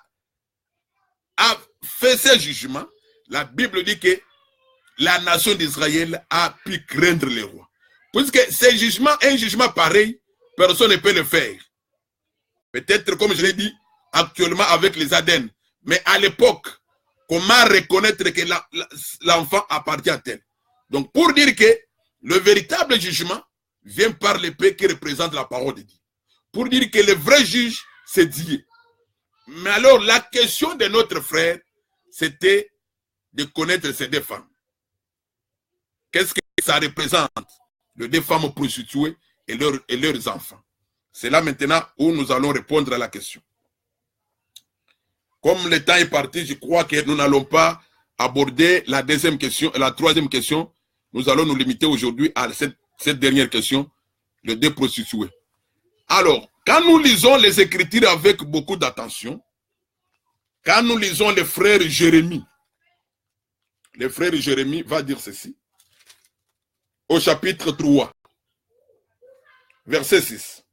a fait ce jugement, la Bible dit que la nation d'Israël a pu craindre le roi. Puisque ce jugement, un jugement pareil, personne ne peut le faire. Peut-être, comme je l'ai dit, actuellement avec les ADN. Mais à l'époque, comment reconnaître que l'enfant appartient à tel? Donc, pour dire que le véritable jugement vient par l'épée qui représente la parole de Dieu. Pour dire que le vrai juge, c'est Dieu. Mais alors, la question de notre frère, c'était de connaître ces 2 femmes. Qu'est-ce que ça représente? Les 2 femmes prostituées et leurs enfants. C'est là maintenant où nous allons répondre à la question. Comme le temps est parti, je crois que nous n'allons pas aborder la deuxième question, la troisième question. Nous allons nous limiter aujourd'hui à cette dernière question, les 2 prostituées. Alors, quand nous lisons les Écritures avec beaucoup d'attention, quand nous lisons le frère Jérémie va dire ceci, au chapitre 3, verset 6.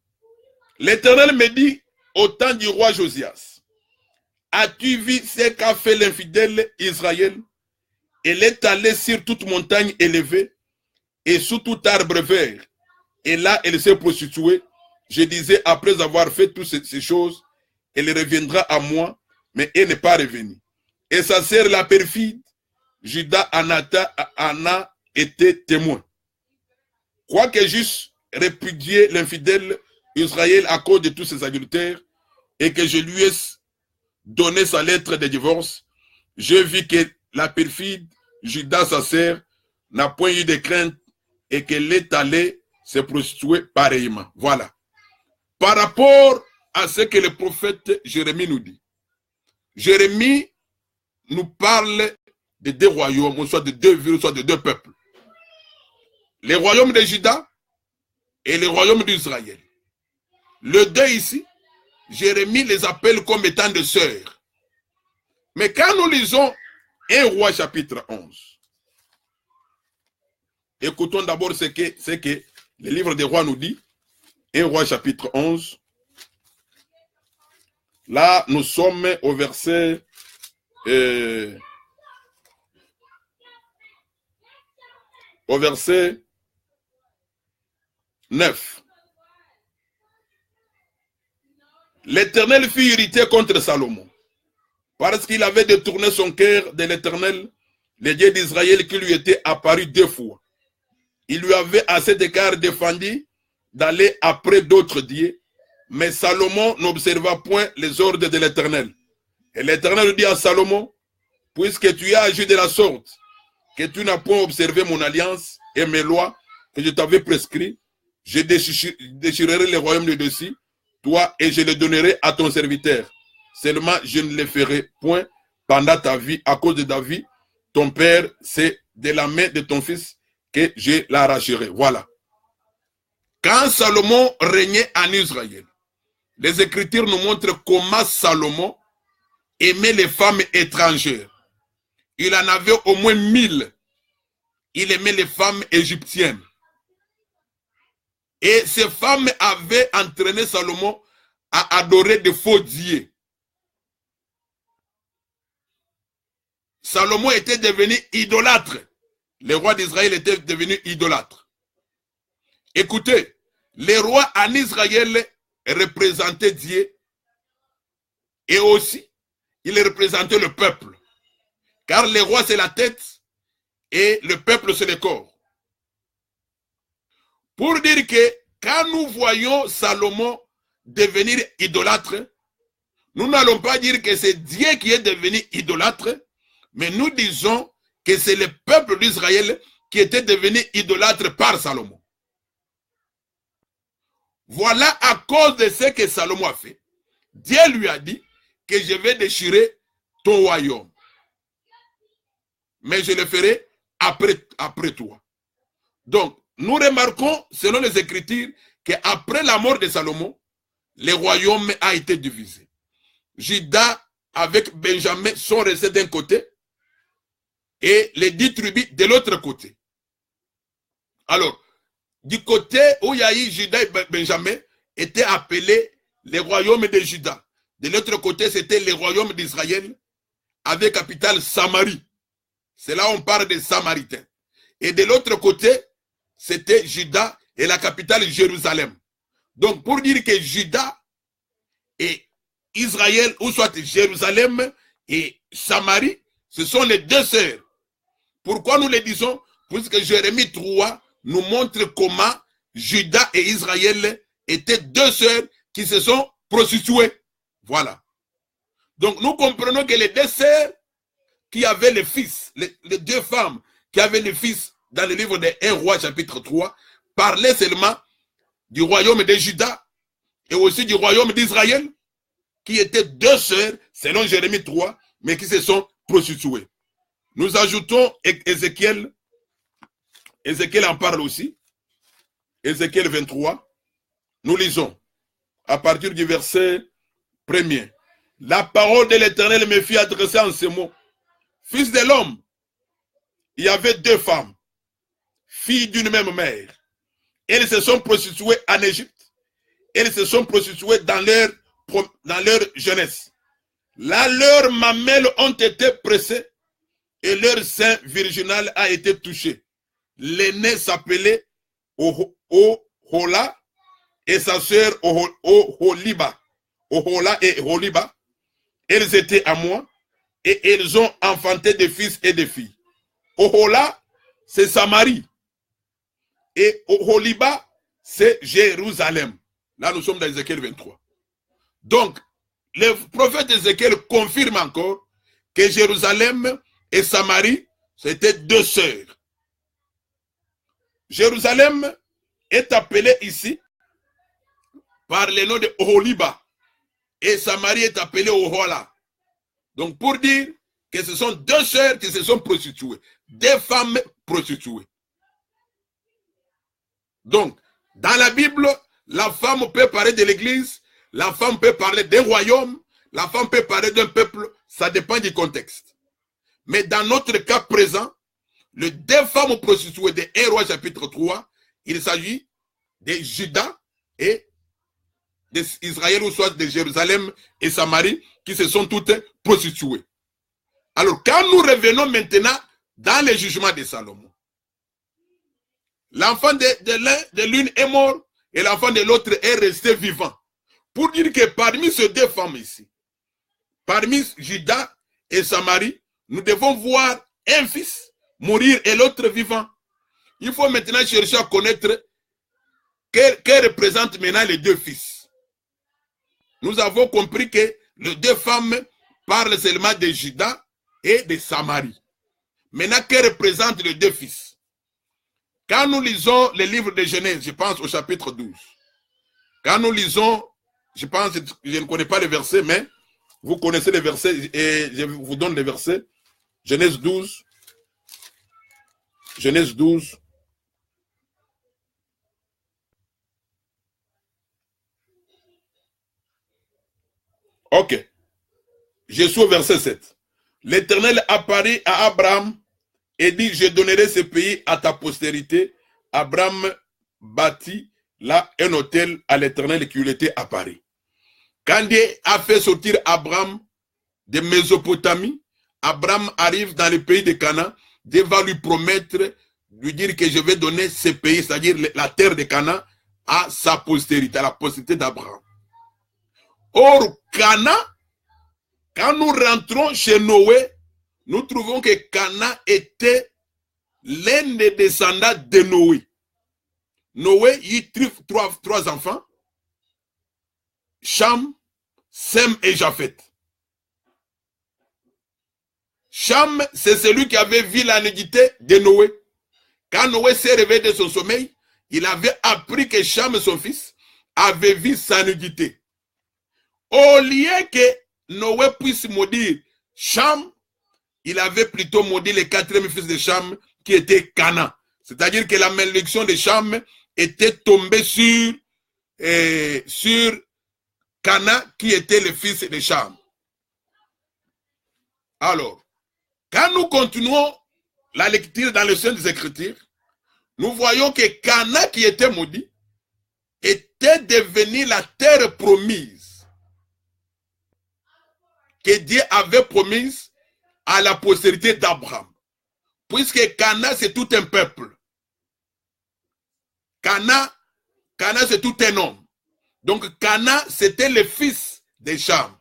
L'Éternel me dit au temps du roi Josias, as-tu vu ce qu'a fait l'infidèle Israël? Elle est allée sur toute montagne élevée et sous tout arbre vert. Et là, elle s'est prostituée. Je disais, après avoir fait toutes ces choses, elle reviendra à moi, mais elle n'est pas revenue. Et sa sœur, la perfide, Judas en a été témoin. Quoique j'eusse répudié l'infidèle Israël à cause de tous ses adultères, et que je lui ai donné sa lettre de divorce, je vis que la perfide, Judas, sa sœur, n'a point eu de crainte et qu'elle est allée se prostituer pareillement. Voilà. Par rapport à ce que le prophète Jérémie nous dit. Jérémie nous parle de deux royaumes, soit de deux villes, soit de deux peuples. Le royaume de Juda et le royaume d'Israël. Les deux ici, Jérémie les appelle comme étant des sœurs. Mais quand nous lisons 1 Roi chapitre 11, écoutons d'abord ce que le livre des rois nous dit. 1 Roi chapitre 11. Là, nous sommes au verset 9. L'Éternel fut irrité contre Salomon, parce qu'il avait détourné son cœur de l'Éternel, le Dieu d'Israël, qui lui était apparu 2 fois. Il lui avait à cet écart défendu d'aller après d'autres dieux, mais Salomon n'observa point les ordres de l'Éternel. Et l'Éternel dit à Salomon, puisque tu as agi de la sorte, que tu n'as point observé mon alliance et mes lois que je t'avais prescrites, je déchirerai le royaume de dessus, toi, et je le donnerai à ton serviteur. Seulement, je ne le ferai point pendant ta vie, à cause de David, ton père, c'est de la main de ton fils que je l'arracherai. Voilà. Quand Salomon régnait en Israël, les Écritures nous montrent comment Salomon aimait les femmes étrangères. Il en avait au moins 1000. Il aimait les femmes égyptiennes. Et ces femmes avaient entraîné Salomon à adorer de faux dieux. Salomon était devenu idolâtre. Les rois d'Israël étaient devenus idolâtres. Écoutez, les rois en Israël représentaient Dieu et aussi, ils représentaient le peuple. Car les rois, c'est la tête et le peuple, c'est le corps. Pour dire que quand nous voyons Salomon devenir idolâtre, nous n'allons pas dire que c'est Dieu qui est devenu idolâtre, mais nous disons que c'est le peuple d'Israël qui était devenu idolâtre par Salomon. Voilà à cause de ce que Salomon a fait. Dieu lui a dit que je vais déchirer ton royaume. Mais je le ferai après toi. Donc, nous remarquons, selon les Écritures, qu'après la mort de Salomon, le royaume a été divisé. Juda avec Benjamin sont restés d'un côté et les 10 tribus de l'autre côté. Alors, du côté où il y a eu Juda et Benjamin, étaient appelés les royaumes de Juda. De l'autre côté, c'était les royaumes d'Israël avec capitale Samarie. C'est là où on parle des Samaritains. Et de l'autre côté, c'était Juda et la capitale Jérusalem. Donc, pour dire que Juda et Israël, ou soit Jérusalem et Samarie, ce sont les deux sœurs. Pourquoi nous le disons? Puisque Jérémie 3 nous montre comment Juda et Israël étaient deux sœurs qui se sont prostituées. Voilà. Donc, nous comprenons que les deux sœurs qui avaient les fils, les deux femmes qui avaient les fils dans le livre de 1 Roi chapitre 3, parlaient seulement du royaume de Juda et aussi du royaume d'Israël, qui étaient deux sœurs, selon Jérémie 3, mais qui se sont prostituées. Nous ajoutons Ézéchiel. Ézéchiel en parle aussi. Ézéchiel 23. Nous lisons à partir du verset 1er. La parole de l'Éternel me fit adresser en ces mots. Fils de l'homme, il y avait deux femmes, filles d'une même mère. Elles se sont prostituées en Égypte. Elles se sont prostituées dans leur jeunesse. Là, leurs mamelles ont été pressées et leur sein virginal a été touché. L'aîné s'appelait Ohola et sa sœur Oholiba. Ohola et Oholiba. Elles étaient à moi et elles ont enfanté des fils et des filles. Ohola, c'est Samarie. Et Oholiba, c'est Jérusalem. Là, nous sommes dans Ézéchiel 23. Donc, le prophète Ézéchiel confirme encore que Jérusalem et Samarie, c'était deux sœurs. Jérusalem est appelée ici par le nom de Oholiba et Samarie est appelée Ohola. Donc, pour dire que ce sont deux sœurs qui se sont prostituées, des femmes prostituées. Donc, dans la Bible, la femme peut parler de l'église, la femme peut parler d'un royaume, la femme peut parler d'un peuple, ça dépend du contexte. Mais dans notre cas présent, les deux femmes prostituées de 1 Roi chapitre 3, il s'agit de Juda et d'Israël, ou soit de Jérusalem et Samarie, qui se sont toutes prostituées. Alors, quand nous revenons maintenant dans les jugements de Salomon, l'enfant de l'une est mort et l'enfant de l'autre est resté vivant. Pour dire que parmi ces deux femmes ici, parmi Juda et Samarie, nous devons voir un fils mourir et l'autre vivant. Il faut maintenant chercher à connaître que représentent maintenant les deux fils. Nous avons compris que les deux femmes parlent seulement de Juda et de Samarie. Maintenant, que représentent les deux fils? Quand nous lisons le livre de Genèse, je pense au chapitre 12, quand nous lisons, je pense, je ne connais pas les versets, mais vous connaissez les versets et je vous donne les versets. Genèse 12. Genèse 12. Ok. Je suis au verset 7. L'Éternel apparut à Abraham et dit, je donnerai ce pays à ta postérité. Abraham bâtit là un autel à l'Éternel qui lui était apparu. Quand Dieu a fait sortir Abraham de Mésopotamie, Abraham arrive dans le pays de Canaan. Dieu va lui promettre, lui dire que je vais donner ce pays, c'est-à-dire la terre de Canaan, à sa postérité, à la postérité d'Abraham. Or, Canaan, quand nous rentrons chez Noé, nous trouvons que Canaan était l'un des descendants de Noé. Noé y trouve trois enfants, Cham, Sem et Japheth. Cham, c'est celui qui avait vu la nudité de Noé. Quand Noé s'est réveillé de son sommeil, il avait appris que Cham, son fils, avait vu sa nudité. Au lieu que Noé puisse maudire Cham, il avait plutôt maudit le quatrième fils de Cham, qui était Canaan. C'est-à-dire que la malédiction de Cham était tombée sur Canaan, qui était le fils de Cham. Alors, quand nous continuons la lecture dans le sein des Écritures, nous voyons que Canaan, qui était maudit, était devenu la terre promise que Dieu avait promise à la postérité d'Abraham. Puisque Canaan, c'est tout un peuple. Canaan, c'est tout un homme. Donc Canaan, c'était le fils de Cham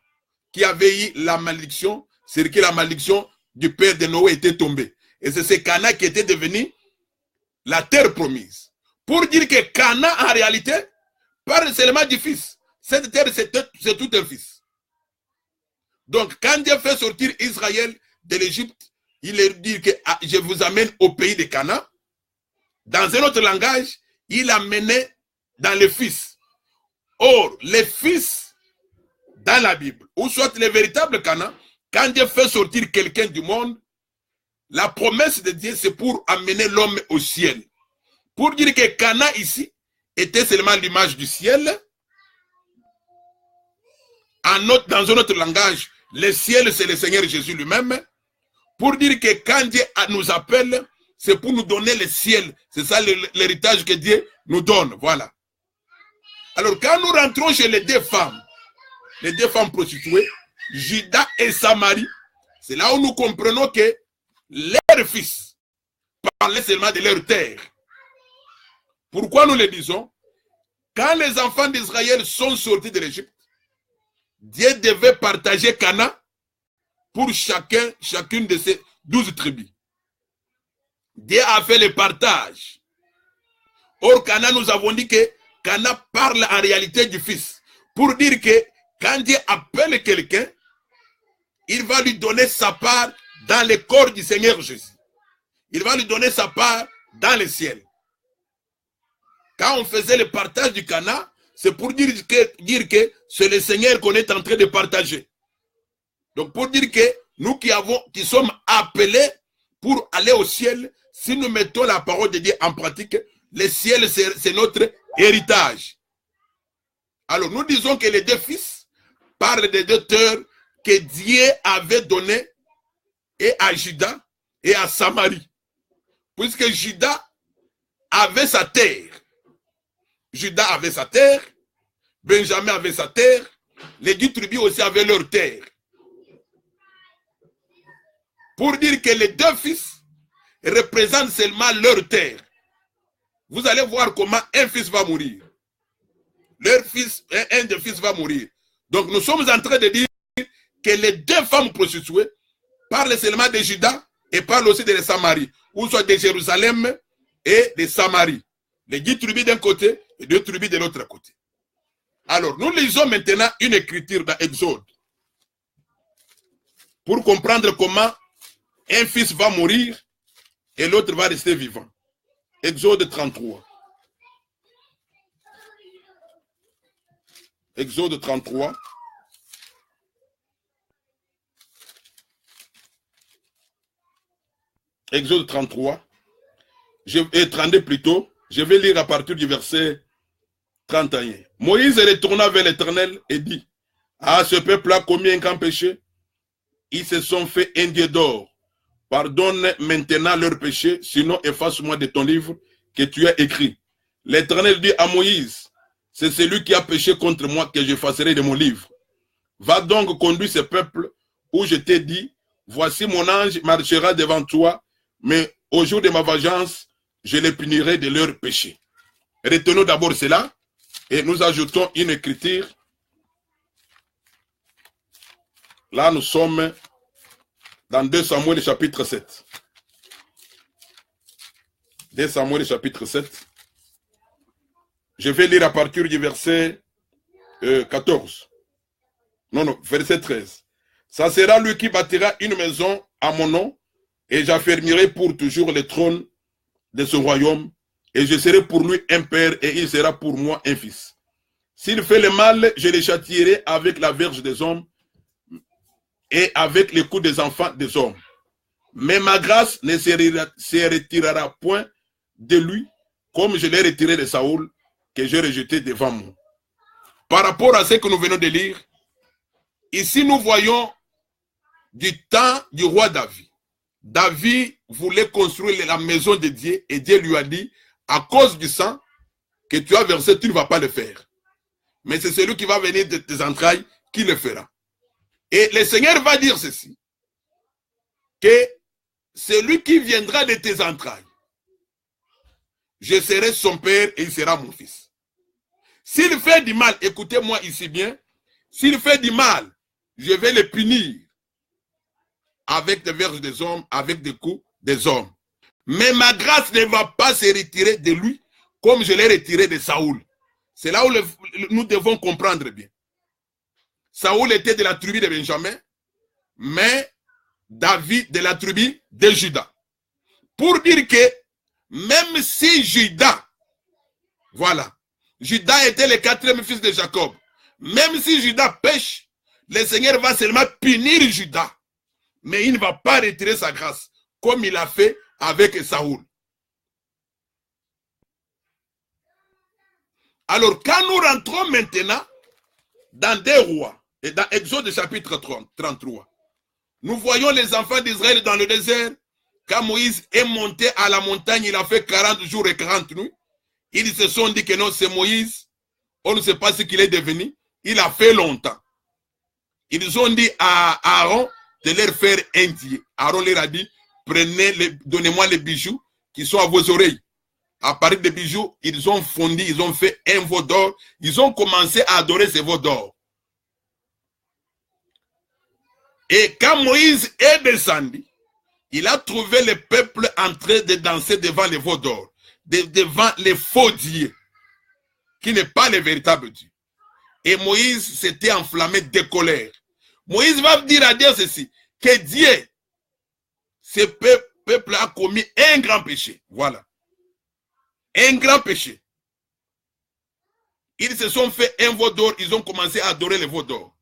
qui avait eu la malédiction, c'est que la malédiction du père de Noé était tombée. Et c'est ce Canaan qui était devenu la terre promise. Pour dire que Canaan, en réalité, parle seulement du fils. Cette terre, c'est tout un fils. Donc, quand Dieu fait sortir Israël de l'Égypte, il leur dit que je vous amène au pays de Canaan. Dans un autre langage, il a mené dans le fils. Or, les fils, dans la Bible, ou soit les véritables Canaan, quand Dieu fait sortir quelqu'un du monde, la promesse de Dieu, c'est pour amener l'homme au ciel. Pour dire que Canaan ici était seulement l'image du ciel. Dans un autre langage, le ciel, c'est le Seigneur Jésus lui-même. Pour dire que quand Dieu nous appelle, c'est pour nous donner le ciel. C'est ça l'héritage que Dieu nous donne. Voilà. Alors, quand nous rentrons chez les deux femmes prostituées, Juda et Samarie, c'est là où nous comprenons que leurs fils parlaient seulement de leur terre. Pourquoi nous le disons? Quand les enfants d'Israël sont sortis de l'Égypte, Dieu devait partager Canaan pour chacune de ces 12 tribus. Dieu a fait le partage. Or, Canaan, nous avons dit que Canaan parle en réalité du Fils. Pour dire que quand Dieu appelle quelqu'un, il va lui donner sa part dans le corps du Seigneur Jésus. Il va lui donner sa part dans le ciel. Quand on faisait le partage du Canaan, c'est pour dire que c'est le Seigneur qu'on est en train de partager. Donc pour dire que nous qui sommes appelés pour aller au ciel, si nous mettons la parole de Dieu en pratique, le ciel c'est notre héritage. Alors nous disons que les deux fils parlent des deux terres que Dieu avait données et à Juda et à Samarie. Puisque Juda avait sa terre. Juda avait sa terre, Benjamin avait sa terre, les 10 tribus aussi avaient leur terre. Pour dire que les deux fils représentent seulement leur terre. Vous allez voir comment un fils va mourir. Un des fils va mourir. Donc nous sommes en train de dire que les deux femmes prostituées parlent seulement de Juda et parlent aussi de Samarie, ou soit de Jérusalem et de Samarie. Les 10 tribus d'un côté et 2 tribus de l'autre côté. Alors, nous lisons maintenant une écriture dans Exode pour comprendre comment un fils va mourir et l'autre va rester vivant. Exode 33. Exode 33. Exode 33. Et 32 plutôt. Je vais lire à partir du verset 31. Moïse retourna vers l'Éternel et dit: ah, ce peuple a commis un grand péché. Ils se sont fait un dieu d'or. Pardonne maintenant leur péché, sinon efface-moi de ton livre que tu as écrit. L'Éternel dit à Moïse: c'est celui qui a péché contre moi que j'effacerai de mon livre. Va donc conduire ce peuple où je t'ai dit: voici mon ange marchera devant toi, mais au jour de ma vengeance, je les punirai de leurs péchés. Retenons d'abord cela et nous ajoutons une écriture. Là, nous sommes dans 2 Samuel chapitre 7. 2 Samuel chapitre 7. Je vais lire à partir du verset 14. Non, verset 13. Ça sera lui qui bâtira une maison à mon nom et j'affermirai pour toujours le trône de ce royaume, et je serai pour lui un père, et il sera pour moi un fils. S'il fait le mal, je le châtierai avec la verge des hommes, et avec les coups des enfants des hommes. Mais ma grâce ne se retirera point de lui, comme je l'ai retiré de Saoul, que j'ai rejeté devant moi. Par rapport à ce que nous venons de lire, ici nous voyons du temps du roi David. David voulait construire la maison de Dieu et Dieu lui a dit: à cause du sang que tu as versé, tu ne vas pas le faire. Mais c'est celui qui va venir de tes entrailles qui le fera. Et le Seigneur va dire ceci, que celui qui viendra de tes entrailles, je serai son père et il sera mon fils. S'il fait du mal, écoutez-moi ici bien, s'il fait du mal, je vais le punir avec des verges des hommes, avec des coups des hommes. Mais ma grâce ne va pas se retirer de lui comme je l'ai retiré de Saoul. C'est là où nous devons comprendre bien. Saoul était de la tribu de Benjamin, mais David de la tribu de Juda. Pour dire que même si Juda, voilà, Juda était le 4e fils de Jacob, même si Juda pêche, le Seigneur va seulement punir Juda. Mais il ne va pas retirer sa grâce, comme il a fait avec Saoul. Alors, quand nous rentrons maintenant dans 2 Rois, et dans Exode chapitre 33, nous voyons les enfants d'Israël dans le désert. Quand Moïse est monté à la montagne, il a fait 40 jours et 40 nuits. Ils se sont dit que non, c'est Moïse. On ne sait pas ce qu'il est devenu. Il a fait longtemps. Ils ont dit à Aaron de leur faire un dieu. Aaron leur a dit: donnez-moi les bijoux qui sont à vos oreilles. À partir des bijoux, ils ont fondu, ils ont fait un veau d'or. Ils ont commencé à adorer ces veaux d'or. Et quand Moïse est descendu, il a trouvé le peuple en train de danser devant les veaux d'or, devant les faux dieux, qui n'est pas le véritable Dieu. Et Moïse s'était enflammé de colère. Moïse va dire à Dieu ceci, que Dieu, ce peuple a commis un grand péché. Voilà. Un grand péché. Ils se sont fait un veau d'or, ils ont commencé à adorer les veaux d'or.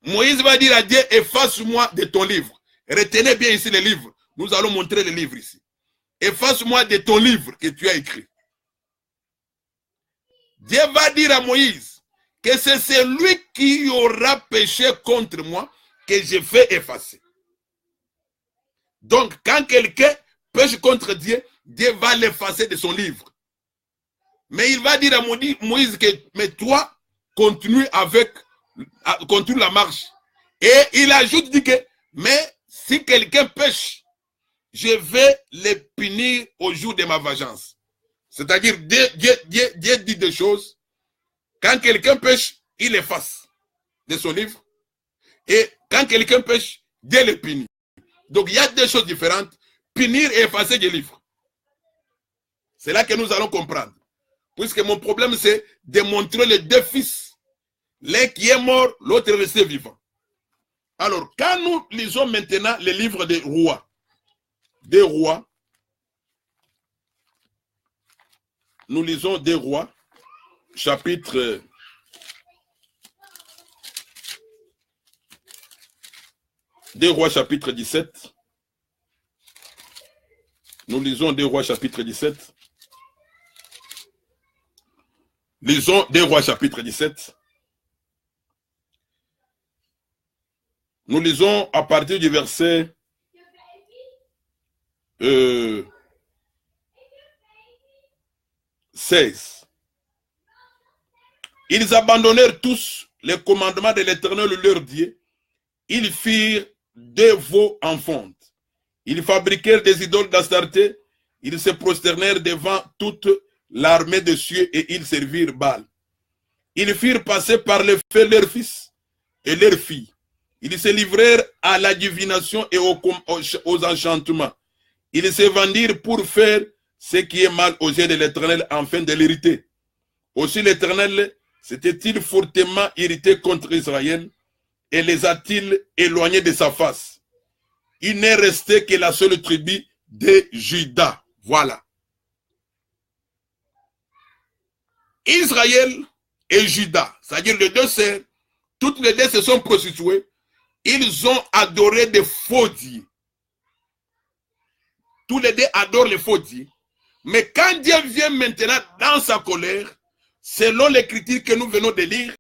Moïse va dire à Dieu, efface-moi de ton livre. Retenez bien ici les livres. Nous allons montrer les livres ici. Efface-moi de ton livre que tu as écrit. Dieu va dire à Moïse que c'est celui qui aura péché contre moi que je vais effacer. Donc, quand quelqu'un pêche contre Dieu, Dieu va l'effacer de son livre. Mais il va dire à Moïse que, mais toi, continue la marche. Et il ajoute, dit que, mais si quelqu'un pêche, je vais le punir au jour de ma vengeance. C'est-à-dire, Dieu dit des choses. Quand quelqu'un pêche, il efface de son livre. Et quand quelqu'un pêche, Dieu le punit. Donc, il y a deux choses différentes. Punir et effacer des livres. C'est là que nous allons comprendre. Puisque mon problème, c'est de montrer les deux fils. L'un qui est mort, l'autre est resté vivant. Alors, quand nous lisons maintenant le livre des rois, nous lisons des rois, chapitre 17. Nous lisons des rois chapitre 17. Lisons des rois chapitre 17. Nous lisons à partir du verset 16. Ils abandonnèrent tous les commandements de l'Éternel leur Dieu. Ils firent des veaux en fonte. Ils fabriquèrent des idoles d'Astarté. Ils se prosternèrent devant toute l'armée de cieux et ils servirent Baal. Ils firent passer par le feu leurs fils et leurs filles. Ils se livrèrent à la divination et aux enchantements. Ils se vendirent pour faire ce qui est mal aux yeux de l'Éternel afin de l'hériter. Aussi l'Éternel s'était-il fortement irrité contre Israël et les a-t-il éloignés de sa face. Il n'est resté que la seule tribu de Juda. Voilà. Israël et Juda, c'est-à-dire les deux sœurs, toutes les deux se sont prostituées. Ils ont adoré des faux dieux. Tous les deux adorent les faux dieux. Mais quand Dieu vient maintenant dans sa colère, selon l'écriture que nous venons de lire,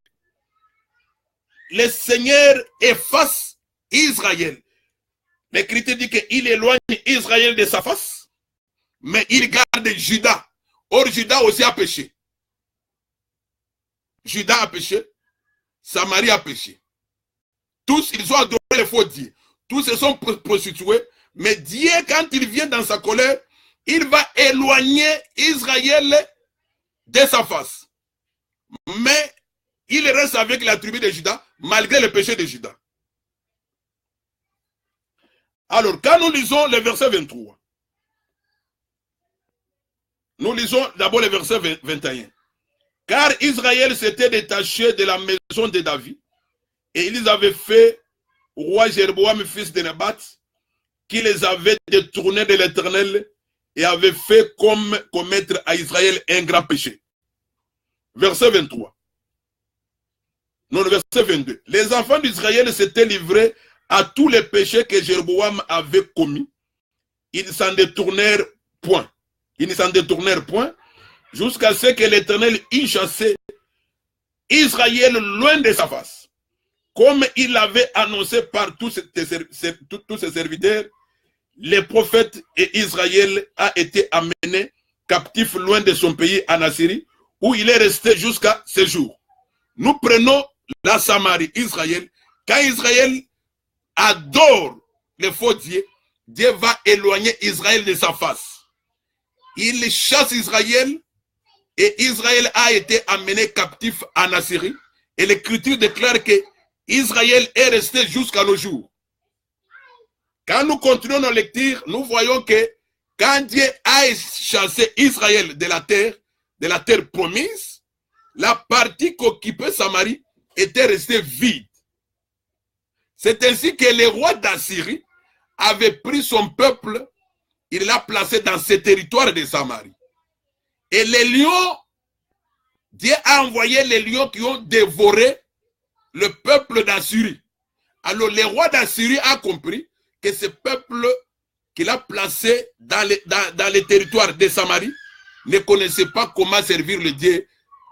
le Seigneur efface Israël. L'écriture dit qu'il éloigne Israël de sa face, mais il garde Juda. Or, Juda aussi a péché. Juda a péché, Samarie a péché. Tous, ils ont adoré les faux dieux. Tous se sont prostitués. Mais Dieu, quand il vient dans sa colère, il va éloigner Israël de sa face. Mais il reste avec la tribu de Juda, malgré le péché de Juda. Alors, quand nous lisons le verset 23, nous lisons d'abord le verset 21. Car Israël s'était détaché de la maison de David, et ils avaient fait au roi Jéroboam, fils de Nebat, qui les avait détournés de l'Éternel et avait fait commettre à Israël un grand péché. Verset 23. Non, le verset 22. Les enfants d'Israël s'étaient livrés à tous les péchés que Jéroboam avait commis. Ils s'en détournèrent point. Ils ne s'en détournèrent point jusqu'à ce que l'Éternel y chassait Israël loin de sa face. Comme il l'avait annoncé par tous ses serviteurs, les prophètes, et Israël a été amené captif loin de son pays en Assyrie, où il est resté jusqu'à ce jour. Nous prenons la Samarie, Israël. Quand Israël adore les faux dieux, Dieu va éloigner Israël de sa face. Il chasse Israël et Israël a été amené captif en Assyrie. Et l'Écriture déclare que Israël est resté jusqu'à nos jours. Quand nous continuons nos lectures, nous voyons que quand Dieu a chassé Israël de la terre promise, la partie qu'occupait Samarie était restée vide. C'est ainsi que le roi d'Assyrie avait pris son peuple, il l'a placé dans ce territoire de Samarie. Et les lions, Dieu a envoyé les lions qui ont dévoré le peuple d'Assyrie. Alors le roi d'Assyrie a compris que ce peuple qu'il a placé dans les territoires de Samarie ne connaissait pas comment servir le Dieu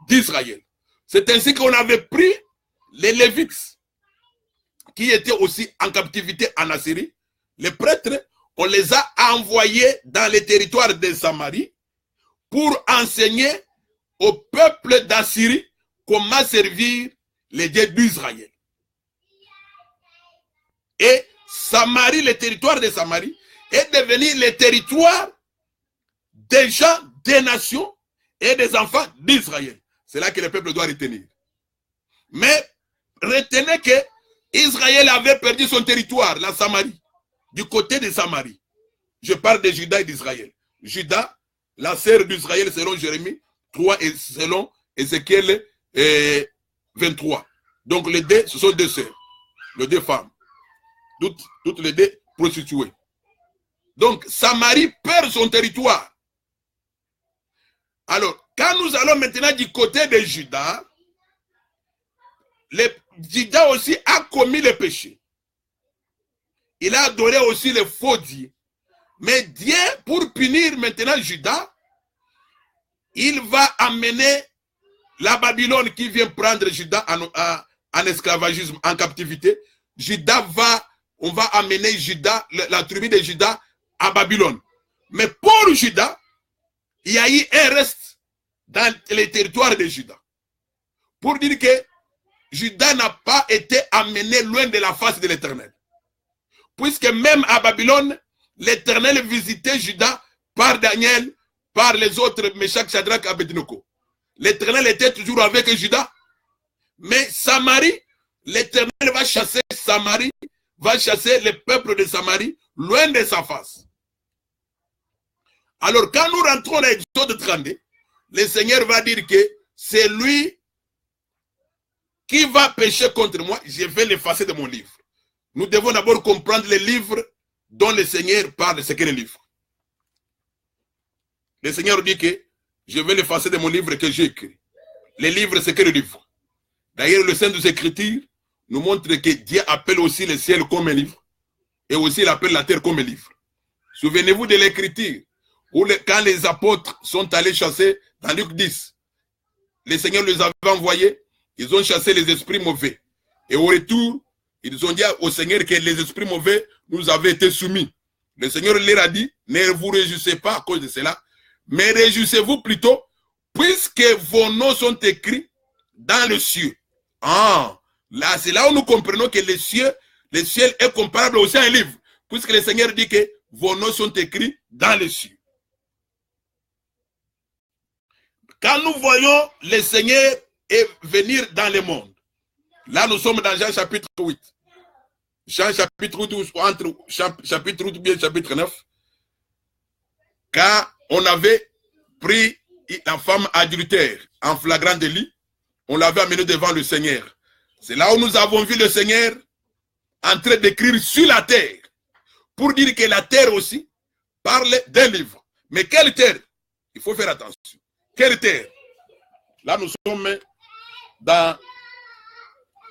d'Israël. C'est ainsi qu'on avait pris les Lévites qui étaient aussi en captivité en Assyrie. Les prêtres, on les a envoyés dans les territoires de Samarie pour enseigner au peuple d'Assyrie comment servir les dieux d'Israël. Et Samarie, le territoire de Samarie, est devenu le territoire des gens, des nations et des enfants d'Israël. C'est là que le peuple doit retenir. Mais retenez que Israël avait perdu son territoire, la Samarie, du côté de Samarie. Je parle de Juda et d'Israël. Juda, la sœur d'Israël selon Jérémie 3 et selon Ézéchiel 23. Donc les deux, ce sont deux sœurs, les deux femmes. Toutes les deux prostituées. Donc Samarie perd son territoire. Alors, quand nous allons maintenant du côté de Juda, Juda aussi a commis le péché. Il a adoré aussi les faux dieux. Mais Dieu, pour punir maintenant Juda, il va amener la Babylone qui vient prendre Juda en esclavagisme, en captivité. On va amener Juda, la tribu de Juda à Babylone. Mais pour Juda, il y a eu un reste dans les territoires de Juda. Pour dire que Juda n'a pas été amené loin de la face de l'Éternel. Puisque même à Babylone, l'Éternel visitait Juda par Daniel, par les autres, Meshach, Shadrach, Abednego. L'Éternel était toujours avec Juda. Mais Samarie, l'Éternel va chasser Samarie, va chasser le peuple de Samarie loin de sa face. Alors quand nous rentrons dans l'Exode 32, le Seigneur va dire que c'est lui qui va pécher contre moi, je vais l'effacer de mon livre. Nous devons d'abord comprendre les livres dont le Seigneur parle, c'est que les livres. Le Seigneur dit que je vais l'effacer de mon livre que j'ai écrit. Les livres, c'est que les livres. D'ailleurs, le Saint des Écritures nous montre que Dieu appelle aussi le ciel comme un livre. Et aussi, il appelle la terre comme un livre. Souvenez-vous de l'Écriture, où quand les apôtres sont allés chasser dans Luc 10, le Seigneur les avait envoyés, ils ont chassé les esprits mauvais. Et au retour, ils ont dit au Seigneur que les esprits mauvais nous avaient été soumis. Le Seigneur leur a dit, ne vous réjouissez pas à cause de cela, mais réjouissez-vous plutôt, puisque vos noms sont écrits dans le ciel. Ah, là, c'est là où nous comprenons que le ciel est comparable aussi à un livre, puisque le Seigneur dit que vos noms sont écrits dans le ciel. Quand nous voyons le Seigneur venir dans le monde, là nous sommes dans Jean chapitre 8. Jean chapitre 8, entre chapitre 8 bien chapitre 9, quand on avait pris la femme adultère en flagrant délit, on l'avait amenée devant le Seigneur. C'est là où nous avons vu le Seigneur en train d'écrire sur la terre, pour dire que la terre aussi parle d'un livre. Mais quelle terre? Il faut faire attention. Quelle terre? Là nous sommes dans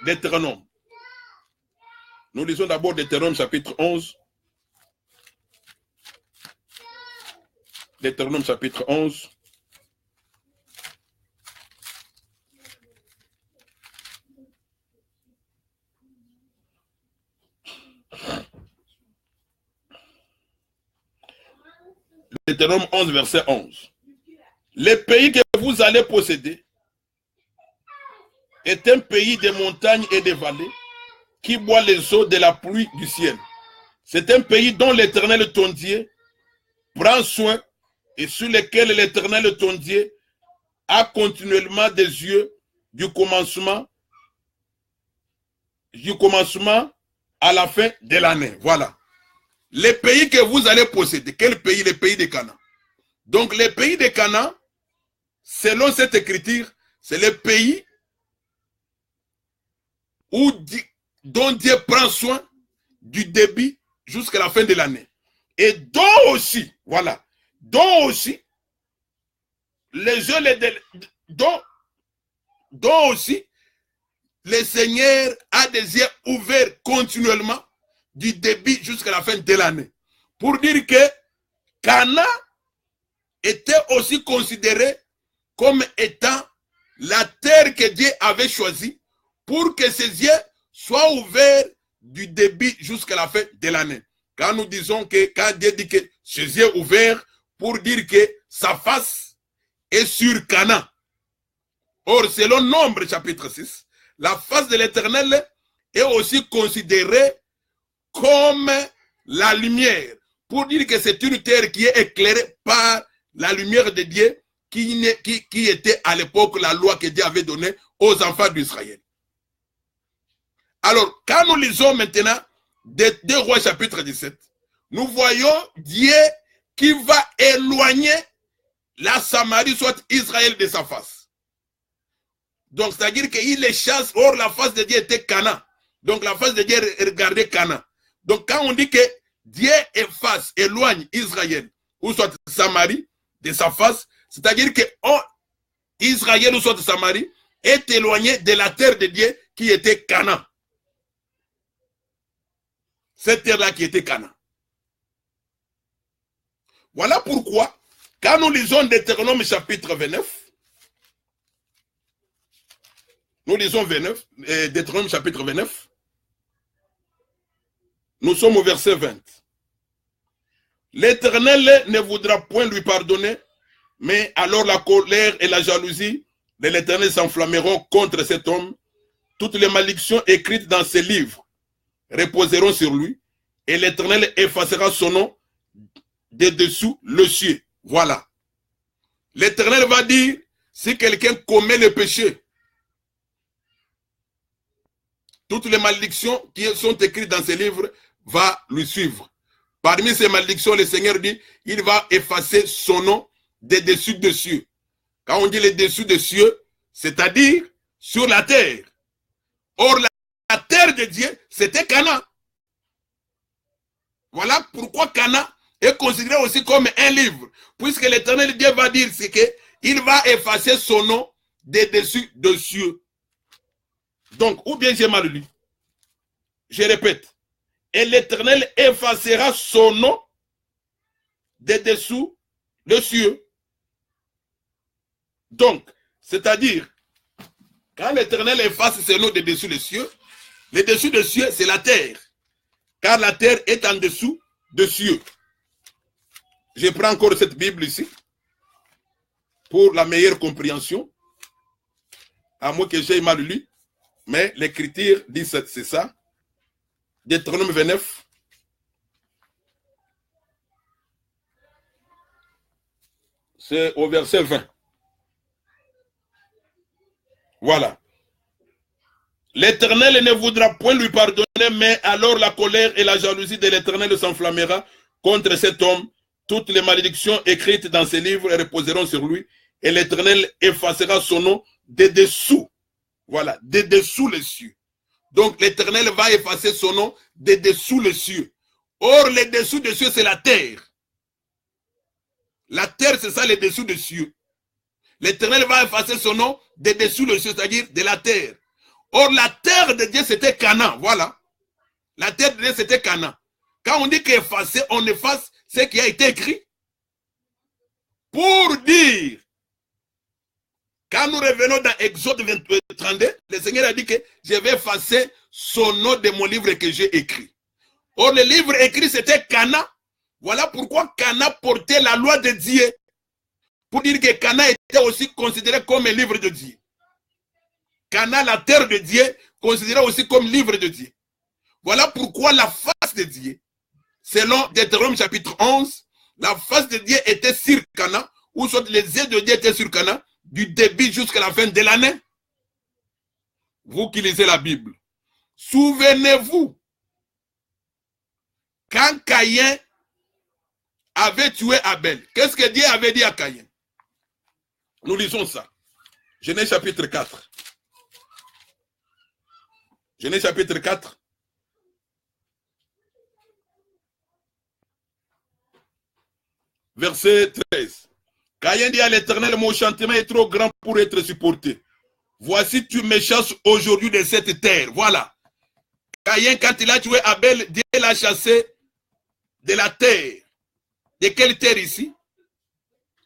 Deutéronome. Nous lisons d'abord Deutéronome chapitre 11. Deutéronome chapitre 11. Deutéronome 11, verset 11. Le pays que vous allez posséder est un pays de montagnes et de vallées qui boit les eaux de la pluie du ciel. C'est un pays dont l'Éternel ton Dieu prend soin et sur lequel l'Éternel ton Dieu a continuellement des yeux du commencement à la fin de l'année. Voilà. Les pays que vous allez posséder. Quel pays? Les pays de Canaan. Donc les pays de Canaan, selon cette écriture, c'est les pays dont Dieu prend soin du début jusqu'à la fin de l'année. Et dont aussi, voilà, dont aussi, dont aussi, le Seigneur a des yeux ouverts continuellement du début jusqu'à la fin de l'année. Pour dire que Canaan était aussi considéré comme étant la terre que Dieu avait choisie pour que ses yeux soient ouverts du début jusqu'à la fin de l'année. Quand nous disons que, quand Dieu dit que ses yeux ouverts, pour dire que sa face est sur Canaan. Or, selon Nombre chapitre 6, la face de l'Éternel est aussi considérée comme la lumière, pour dire que c'est une terre qui est éclairée par la lumière de Dieu qui était à l'époque la loi que Dieu avait donnée aux enfants d'Israël. Alors, quand nous lisons maintenant 2 Rois chapitre 17, nous voyons Dieu qui va éloigner la Samarie, soit Israël, de sa face. Donc, c'est-à-dire qu'il les chasse. Or, la face de Dieu était Canaan. Donc, la face de Dieu regardait Canaan. Donc, quand on dit que Dieu efface, éloigne Israël, ou soit Samarie, de sa face, c'est-à-dire que Israël, ou soit Samarie, est éloigné de la terre de Dieu qui était Canaan. Cette terre-là qui était Canaan. Voilà pourquoi, quand nous lisons Deutéronome chapitre 29, nous lisons Deutéronome chapitre 29, nous sommes au verset 20. L'Éternel ne voudra point lui pardonner, mais alors la colère et la jalousie de l'Éternel s'enflammeront contre cet homme. Toutes les malédictions écrites dans ces livres reposeront sur lui, et l'Éternel effacera son nom de dessous le ciel. Voilà. L'Éternel va dire, si quelqu'un commet le péché, toutes les malédictions qui sont écrites dans ces livres vont lui suivre. Parmi ces malédictions, le Seigneur dit, il va effacer son nom des dessus des cieux. Quand on dit les dessus des cieux, c'est-à-dire sur la terre. Or, la terre de Dieu, c'était Canaan. Voilà pourquoi Canaan est considéré aussi comme un livre. Puisque l'Éternel Dieu va dire, c'est qu'il va effacer son nom des dessus des cieux. Donc, ou bien j'ai mal lu. Je répète. Et l'Éternel effacera son nom des dessous les cieux. Donc, c'est-à-dire, quand l'Éternel efface son nom des dessous les cieux des cieux, c'est la terre. Car la terre est en dessous des cieux. Je prends encore cette Bible ici pour la meilleure compréhension. À moins que j'aie mal lu. Mais l'écriture dit c'est ça. Deutéronome 29. C'est au verset 20. Voilà. L'Éternel ne voudra point lui pardonner, mais alors la colère et la jalousie de l'Éternel s'enflammera contre cet homme. Toutes les malédictions écrites dans ces livres reposeront sur lui, et l'Éternel effacera son nom des dessous. Voilà, des dessous les cieux. Donc l'Éternel va effacer son nom des dessous les cieux. Or, les dessous des cieux, c'est la terre. La terre, c'est ça, les dessous des cieux. L'Éternel va effacer son nom des dessous les cieux, c'est-à-dire de la terre. Or, la terre de Dieu, c'était Canaan. Voilà. La terre de Dieu, c'était Canaan. Quand on dit qu'effacer, on efface ce qui a été écrit. Pour dire, quand nous revenons dans Exode 32, le Seigneur a dit que je vais effacer son nom de mon livre que j'ai écrit. Or, le livre écrit, c'était Canaan. Voilà pourquoi Canaan portait la loi de Dieu. Pour dire que Canaan était aussi considéré comme un livre de Dieu. Canaan, la terre de Dieu, considérée aussi comme livre de Dieu. Voilà pourquoi la face de Dieu selon Deutéronome chapitre 11, la face de Dieu était sur Canaan, ou soit les yeux de Dieu étaient sur Canaan, du début jusqu'à la fin de l'année. Vous qui lisez la Bible, souvenez-vous, quand Caïn avait tué Abel, qu'est-ce que Dieu avait dit à Caïn? Nous lisons ça. Genèse chapitre 4. Genèse chapitre 4. Verset 13. Caïn dit à l'Éternel, mon châtiment est trop grand pour être supporté. Voici, tu me chasses aujourd'hui de cette terre. Voilà. Caïn, quand il a tué Abel, Dieu l'a chassé de la terre. De quelle terre ici?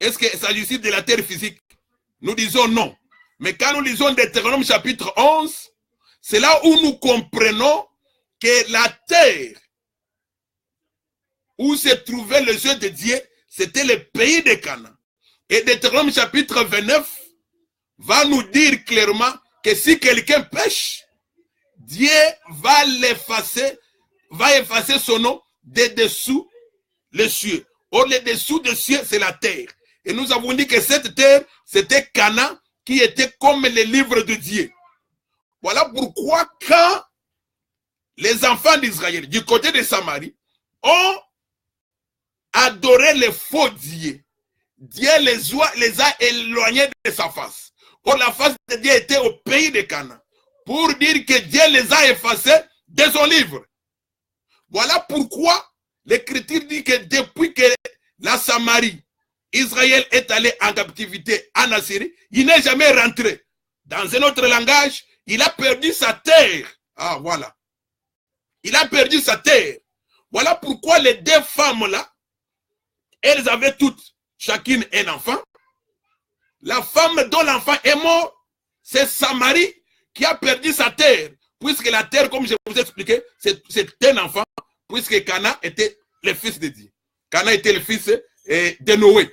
Est-ce qu'il s'agit de la terre physique? Nous disons non. Mais quand nous lisons Deutéronome chapitre 11, c'est là où nous comprenons que la terre où se trouvait le jeu de Dieu, c'était le pays de Canaan. Et Deutéronome chapitre 29 va nous dire clairement que si quelqu'un pêche, Dieu va l'effacer, va effacer son nom de dessous les cieux. Or, le dessous des cieux, c'est la terre. Et nous avons dit que cette terre, c'était Canaan, qui était comme le livre de Dieu. Voilà pourquoi quand les enfants d'Israël, du côté de Samarie, ont adoré les faux dieux, Dieu les a éloignés de sa face. Or, la face de Dieu était au pays de Canaan, pour dire que Dieu les a effacés de son livre. Voilà pourquoi l'Écriture dit que depuis que la Samarie, Israël est allé en captivité en Assyrie, il n'est jamais rentré. Dans un autre langage, il a perdu sa terre. Ah, voilà. Il a perdu sa terre. Voilà pourquoi les deux femmes-là, elles avaient toutes, chacune un enfant. La femme dont l'enfant est mort, c'est Samarie qui a perdu sa terre. Puisque la terre, comme je vous ai expliqué, c'est un enfant, puisque Canaan était le fils de Dieu. Canaan était le fils de Noé.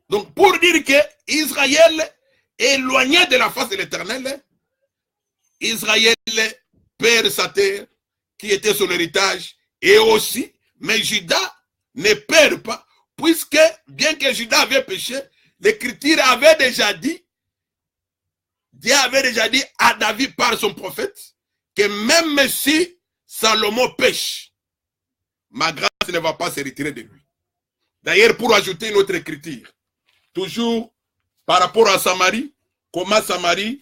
Donc, pour dire que Israël, éloigné de la face de l'Éternel, Israël perd sa terre, qui était son héritage, et aussi, mais Juda ne perd pas, puisque, bien que Juda avait péché, l'Écriture avait déjà dit, Dieu avait déjà dit à David par son prophète, que même si Salomon pêche, ma grâce ne va pas se retirer de lui. D'ailleurs, pour ajouter une autre écriture, toujours par rapport à Samarie, comment Samarie,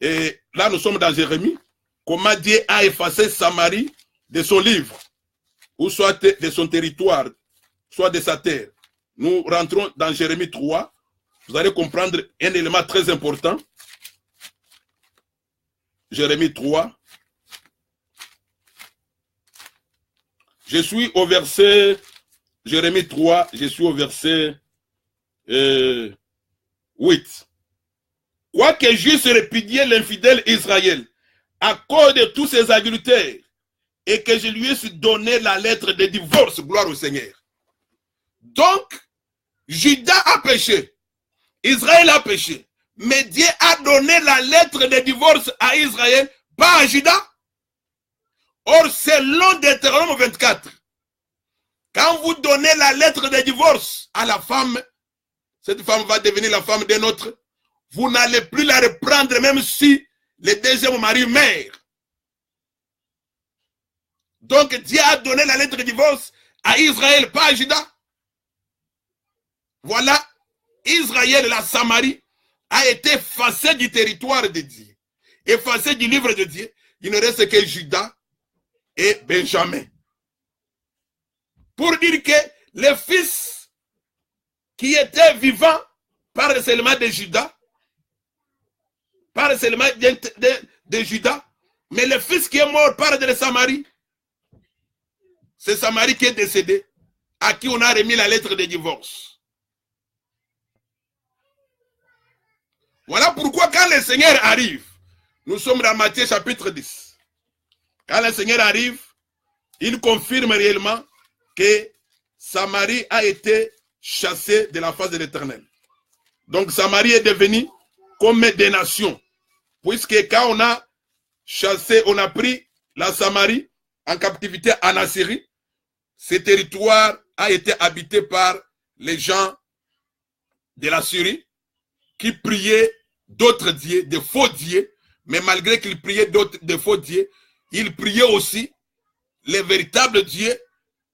et là nous sommes dans Jérémie, comment Dieu a effacé Samarie de son livre, ou soit de son territoire, soit de sa terre. Nous rentrons dans Jérémie 3, vous allez comprendre un élément très important. Jérémie 3. Je suis au verset, Jérémie 3, je suis au verset 8. Quoique j'eusse répudié l'infidèle Israël à cause de tous ses adultères et que je lui eusse donné la lettre de divorce, gloire au Seigneur. Donc, Juda a péché, Israël a péché, mais Dieu a donné la lettre de divorce à Israël, pas à Juda. Or, selon Deutéronome 24, quand vous donnez la lettre de divorce à la femme, cette femme va devenir la femme d'un autre. Vous n'allez plus la reprendre même si le deuxième mari meurt. Donc Dieu a donné la lettre de divorce à Israël, pas à Juda. Voilà, Israël, la Samarie, a été effacée du territoire de Dieu, effacée du livre de Dieu. Il ne reste que Juda et Benjamin. Pour dire que les fils qui étaient vivants parlent seulement de Juda, parlent seulement de Juda, mais le fils qui est mort parle de Samarie. C'est Samarie qui est décédé, à qui on a remis la lettre de divorce. Voilà pourquoi quand le Seigneur arrive, nous sommes dans Matthieu chapitre 10. Quand le Seigneur arrive, il confirme réellement que Samarie a été chassée de la face de l'Éternel. Donc Samarie est devenue comme des nations. Puisque quand on a chassé, on a pris la Samarie, en captivité en Assyrie, ce territoire a été habité par les gens de la Syrie qui priaient d'autres dieux, de faux dieux, mais malgré qu'ils priaient de faux dieux, ils priaient aussi les véritables dieux,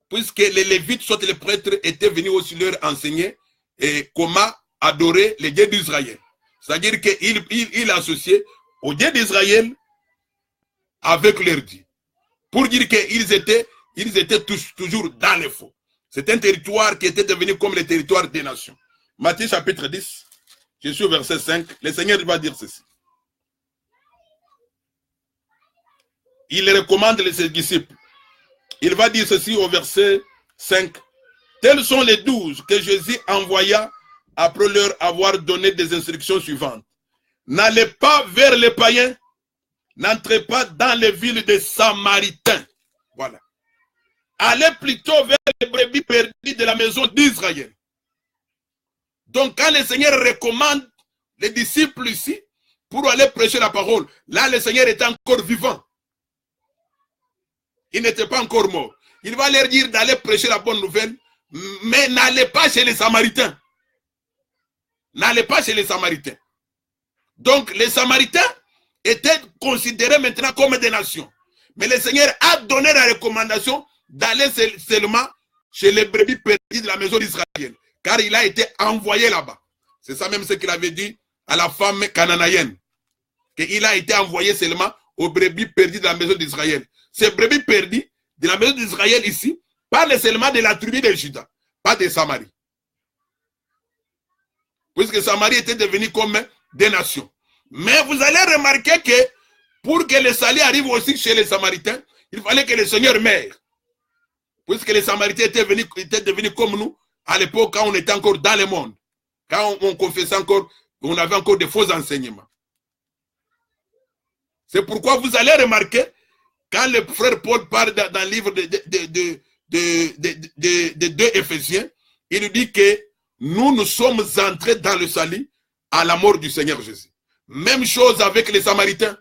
puisque les Lévites, soit les prêtres, étaient venus aussi leur enseigner et comment adorer les dieux d'Israël. C'est-à-dire qu'il associait aux dieux d'Israël avec leurs dieux. Pour dire qu'ils étaient toujours dans les faux. C'est un territoire qui était devenu comme le territoire des nations. Matthieu chapitre 10, je suis au verset 5, le Seigneur va dire ceci. Il recommande ses disciples. Il va dire ceci au verset 5. Tels sont les 12 que Jésus envoya après leur avoir donné des instructions suivantes. N'allez pas vers les païens, n'entrez pas dans les villes des Samaritains. Voilà. Allez plutôt vers les brebis perdues de la maison d'Israël. Donc quand le Seigneur recommande les disciples ici pour aller prêcher la parole, là le Seigneur est encore vivant. Il n'était pas encore mort. Il va leur dire d'aller prêcher la bonne nouvelle, mais n'allez pas chez les Samaritains. N'allez pas chez les Samaritains. Donc les Samaritains étaient considérés maintenant comme des nations. Mais le Seigneur a donné la recommandation d'aller seulement chez les brebis perdues de la maison d'Israël. Car il a été envoyé là-bas. C'est ça même ce qu'il avait dit à la femme cananéenne. Qu'il a été envoyé seulement aux brebis perdues de la maison d'Israël. Ces brebis perdues de la maison d'Israël ici parlent seulement de la tribu de Juda, pas de Samarie. Puisque Samarie était devenue comme des nations. Mais vous allez remarquer que pour que le salut arrive aussi chez les Samaritains, il fallait que le Seigneur meure. Puisque les Samaritains étaient devenus comme nous à l'époque quand on était encore dans le monde. Quand on confessait encore, on avait encore de faux enseignements. C'est pourquoi vous allez remarquer, quand le frère Paul parle dans le livre de 2 Éphésiens, il nous dit que nous sommes entrés dans le salut à la mort du Seigneur Jésus. Même chose avec les Samaritains.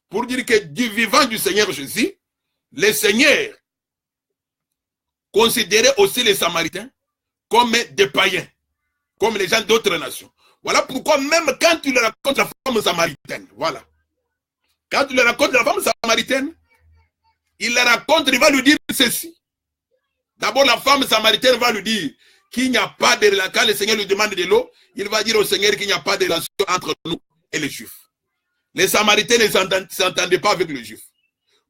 Pour dire que du vivant du Seigneur Jésus, le Seigneur considérait aussi les Samaritains comme des païens, comme les gens d'autres nations. Voilà pourquoi même quand tu leur racontes la femme samaritaine, voilà. Quand tu leur racontes la femme samaritaine, il la raconte, il va lui dire ceci. D'abord, la femme samaritaine va lui dire qu'il n'y a pas de relation. Quand le Seigneur lui demande de l'eau, il va dire au Seigneur qu'il n'y a pas de relation entre nous et les Juifs. Les Samaritains ne s'entendaient pas avec les Juifs.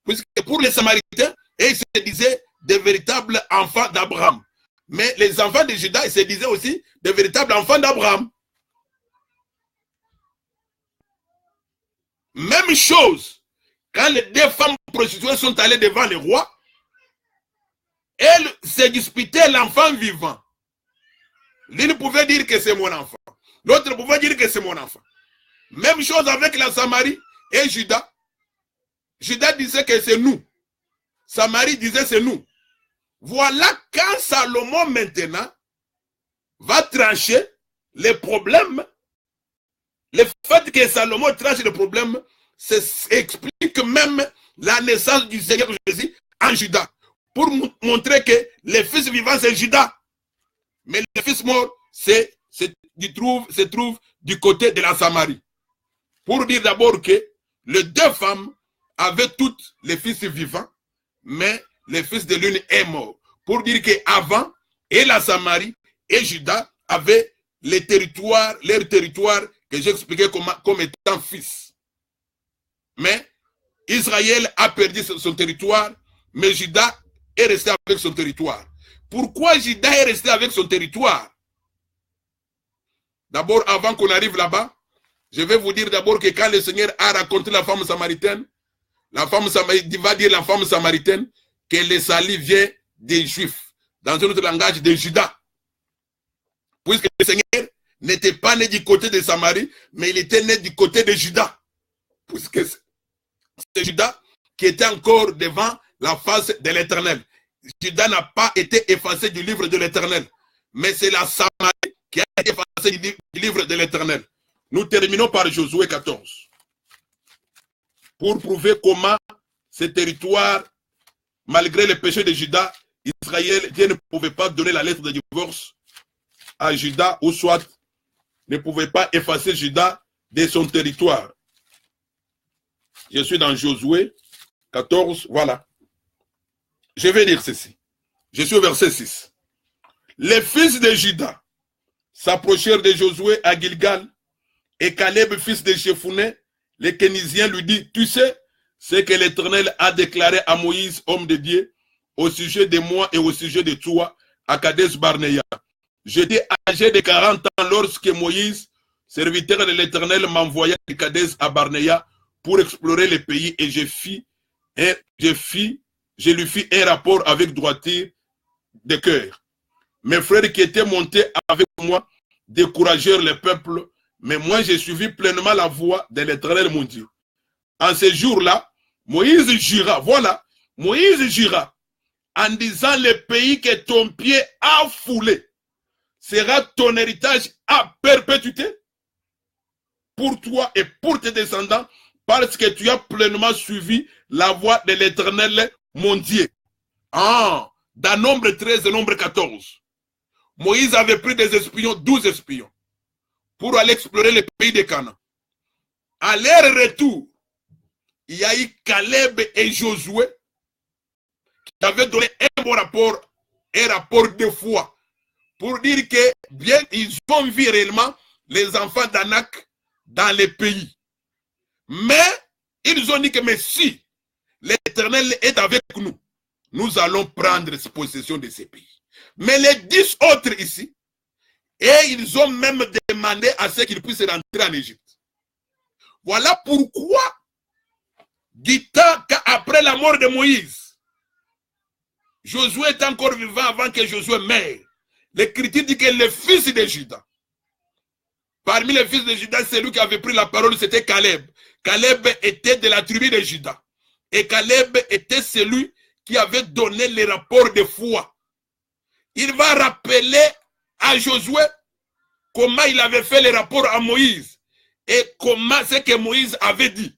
Puisque pour les Samaritains, ils se disaient des véritables enfants d'Abraham. Mais les enfants de Juda, ils se disaient aussi des véritables enfants d'Abraham. Même chose, quand les 2 femmes prostituées sont allées devant le roi, elles se disputaient l'enfant vivant. L'une pouvait dire que c'est mon enfant. L'autre pouvait dire que c'est mon enfant. Même chose avec la Samarie et Juda. Juda disait que c'est nous. Samarie disait c'est nous. Voilà quand Salomon maintenant va trancher les problèmes. Le fait que Salomon tranche le problème, explique même la naissance du Seigneur Jésus en Juda. Pour montrer que le fils vivant c'est Juda. Mais le fils mort se trouve du côté de la Samarie. Pour dire d'abord que les 2 femmes avaient toutes les fils vivants, mais le fils de l'une est mort. Pour dire qu'avant, et la Samarie et Juda avaient leur territoire que j'expliquais comme étant fils. Mais Israël a perdu son territoire, mais Juda est resté avec son territoire. Pourquoi Juda est resté avec son territoire? D'abord, avant qu'on arrive là-bas, je vais vous dire d'abord que quand le Seigneur a raconté la femme samaritaine, il va dire la femme samaritaine que le salut vient des Juifs, dans un autre langage, des Judas. Puisque le Seigneur n'était pas né du côté de Samarie, mais il était né du côté de Judas. Puisque c'est Judas qui était encore devant la face de l'Éternel. Judas n'a pas été effacé du livre de l'Éternel, mais c'est la Samarie qui a été effacée du livre de l'Éternel. Nous terminons par Josué 14. Pour prouver comment ce territoire malgré les péchés de Juda, Israël, Dieu ne pouvait pas donner la lettre de divorce à Juda, ou soit ne pouvait pas effacer Juda de son territoire. Je suis dans Josué 14, voilà. Je vais lire ceci. Je suis au verset 6. Les fils de Juda s'approchèrent de Josué à Gilgal, et Caleb, fils de Jephouné, le Kénisien, lui dit, tu sais ce que l'Éternel a déclaré à Moïse, homme de Dieu, au sujet de moi et au sujet de toi, à Kadesh Barnéa. J'étais âgé de 40 ans lorsque Moïse, serviteur de l'Éternel, m'envoya de Kadesh à Barnéa pour explorer le pays, et je lui fis un rapport avec droiture de cœur. Mes frères qui étaient montés avec moi découragèrent le peuple, mais moi j'ai suivi pleinement la voie de l'Éternel mon Dieu. En ce jour-là, Moïse jura, voilà, Moïse jura, en disant, le pays que ton pied a foulé sera ton héritage à perpétuité pour toi et pour tes descendants, parce que tu as pleinement suivi la voie de l'Éternel mon Dieu. Ah, dans Nombre 13 et Nombre 14, Moïse avait pris des espions, 12 espions, pour aller explorer le pays de Canaan. À leur retour, il y a eu Caleb et Josué qui avaient donné un bon rapport, un rapport de foi, pour dire que bien ils ont vu réellement les enfants d'Anak dans le pays. Mais ils ont dit que mais si l'Éternel est avec nous, nous allons prendre possession de ces pays. Mais les 10 autres ici, et ils ont même demandé à ce qu'ils puissent rentrer en Égypte. Voilà pourquoi, du temps qu'après la mort de Moïse, Josué est encore vivant avant que Josué meure. L'Écriture dit que le fils de Juda, parmi les fils de Juda, celui qui avait pris la parole, c'était Caleb. Caleb était de la tribu de Juda. Et Caleb était celui qui avait donné les rapports de foi. Il va rappeler à Josué comment il avait fait les rapports à Moïse et comment c'est que Moïse avait dit.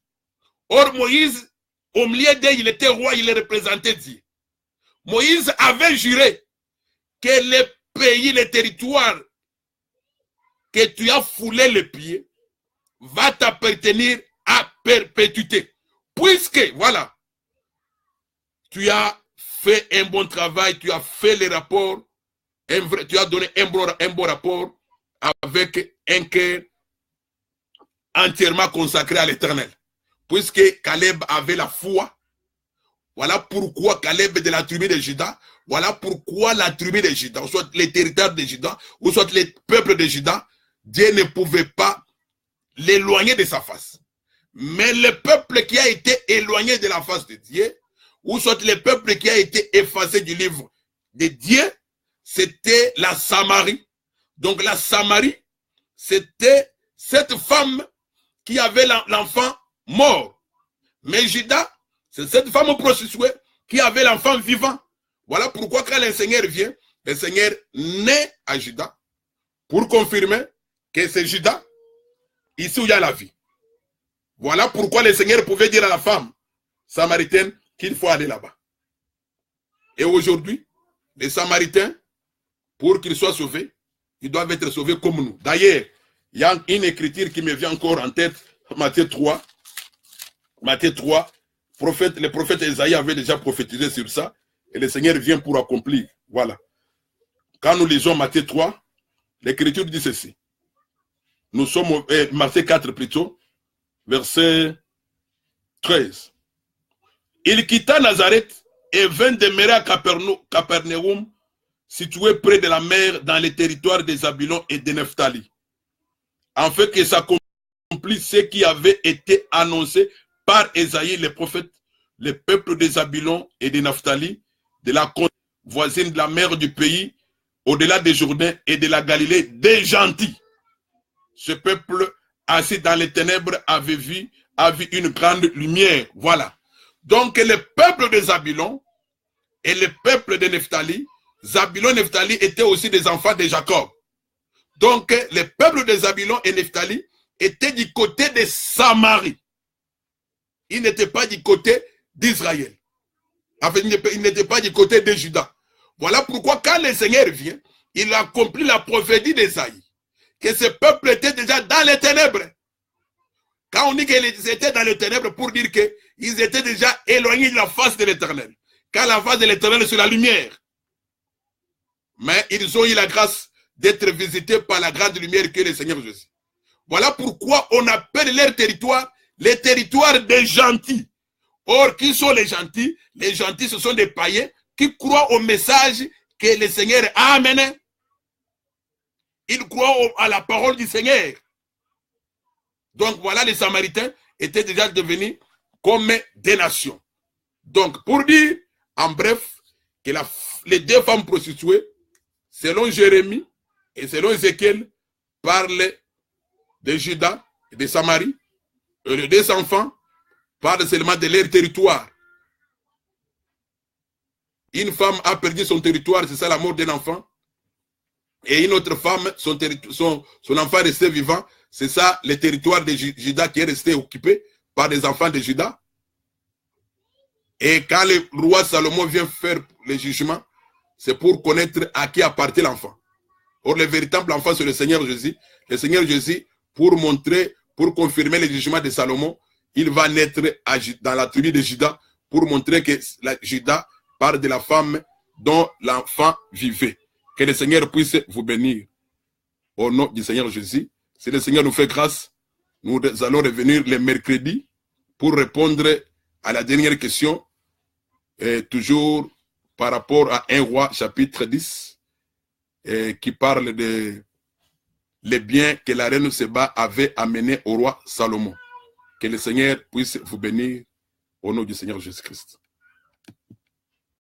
Or, Moïse, au milieu d'eux, il était roi, il représentait Dieu. Moïse avait juré que le pays, le territoire que tu as foulé les pieds va t'appartenir à perpétuité. Puisque, voilà, tu as fait un bon travail, tu as fait les rapports, tu as donné un bon rapport avec un cœur entièrement consacré à l'Éternel. Puisque Caleb avait la foi, voilà pourquoi Caleb de la tribu de Juda, voilà pourquoi la tribu de Juda, ou soit les territoires de Juda, ou soit les peuples de Juda, Dieu ne pouvait pas l'éloigner de sa face. Mais le peuple qui a été éloigné de la face de Dieu, ou soit le peuple qui a été effacé du livre de Dieu, c'était la Samarie. Donc la Samarie, c'était cette femme qui avait l'enfant mort. Mais Juda, c'est cette femme prostituée qui avait l'enfant vivant. Voilà pourquoi quand le Seigneur vient, le Seigneur naît à Juda pour confirmer que c'est Juda, ici où il y a la vie. Voilà pourquoi le Seigneur pouvait dire à la femme samaritaine qu'il faut aller là-bas. Et aujourd'hui, les Samaritains, pour qu'ils soient sauvés, ils doivent être sauvés comme nous. D'ailleurs, il y a une écriture qui me vient encore en tête, Matthieu 3. Matthieu 3, le prophète Esaïe avait déjà prophétisé sur ça, et le Seigneur vient pour accomplir. Voilà. Quand nous lisons Matthieu 3, l'écriture dit ceci. Nous sommes au Matthieu 4 plutôt, verset 13. Il quitta Nazareth et vint demeurer à Capernaum, situé près de la mer dans les territoires des Zabulon et de Nephtali, en fait que s'accomplisse ce qui avait été annoncé par Esaïe le prophète, le peuple des Zabulon et de Nephtali, de la côte voisine de la mer du pays, au-delà des Jourdains et de la Galilée, des gentils. Ce peuple assis dans les ténèbres a vu une grande lumière. Voilà. Donc le peuple de Zabulon et le peuple de Nephtali, Zabulon et Nephtali étaient aussi des enfants de Jacob. Donc le peuple de Zabulon et Nephtali étaient du côté de Samarie. Ils n'étaient pas du côté d'Israël. Enfin, il n'était pas du côté de Juda. Voilà pourquoi quand le Seigneur vient, il accomplit la prophétie d'Ésaïe, que ce peuple était déjà dans les ténèbres. Quand on dit qu'ils étaient dans les ténèbres, pour dire qu'ils étaient déjà éloignés de la face de l'Éternel. Car la face de l'Éternel, c'est la lumière. Mais ils ont eu la grâce d'être visités par la grande lumière que est le Seigneur Jésus. Voilà pourquoi on appelle leur territoire les territoires des gentils. Or, qui sont les gentils? Les gentils, ce sont des païens qui croient au message que le Seigneur a amené. Ils croient à la parole du Seigneur. Donc voilà, les Samaritains étaient déjà devenus comme des nations. Donc, pour dire, en bref, que les deux femmes prostituées, selon Jérémie et selon Ézéchiel, parlent de Juda et de Samarie, et les deux enfants parlent seulement de leur territoire. Une femme a perdu son territoire, c'est ça la mort d'un enfant. Et une autre femme, son enfant est resté vivant, c'est ça le territoire de Juda qui est resté occupé par des enfants de Juda. Et quand le roi Salomon vient faire le jugement, c'est pour connaître à qui appartient l'enfant. Or, le véritable enfant, c'est le Seigneur Jésus. Le Seigneur Jésus, pour montrer, pour confirmer le jugement de Salomon, il va naître dans la tribu de Juda pour montrer que Juda parle de la femme dont l'enfant vivait. Que le Seigneur puisse vous bénir. Au nom du Seigneur Jésus. Si le Seigneur nous fait grâce, nous allons revenir le mercredi pour répondre à la dernière question, toujours par rapport à 1 Roi chapitre 10, qui parle de les biens que la reine Séba avait amenés au roi Salomon. Que le Seigneur puisse vous bénir au nom du Seigneur Jésus-Christ.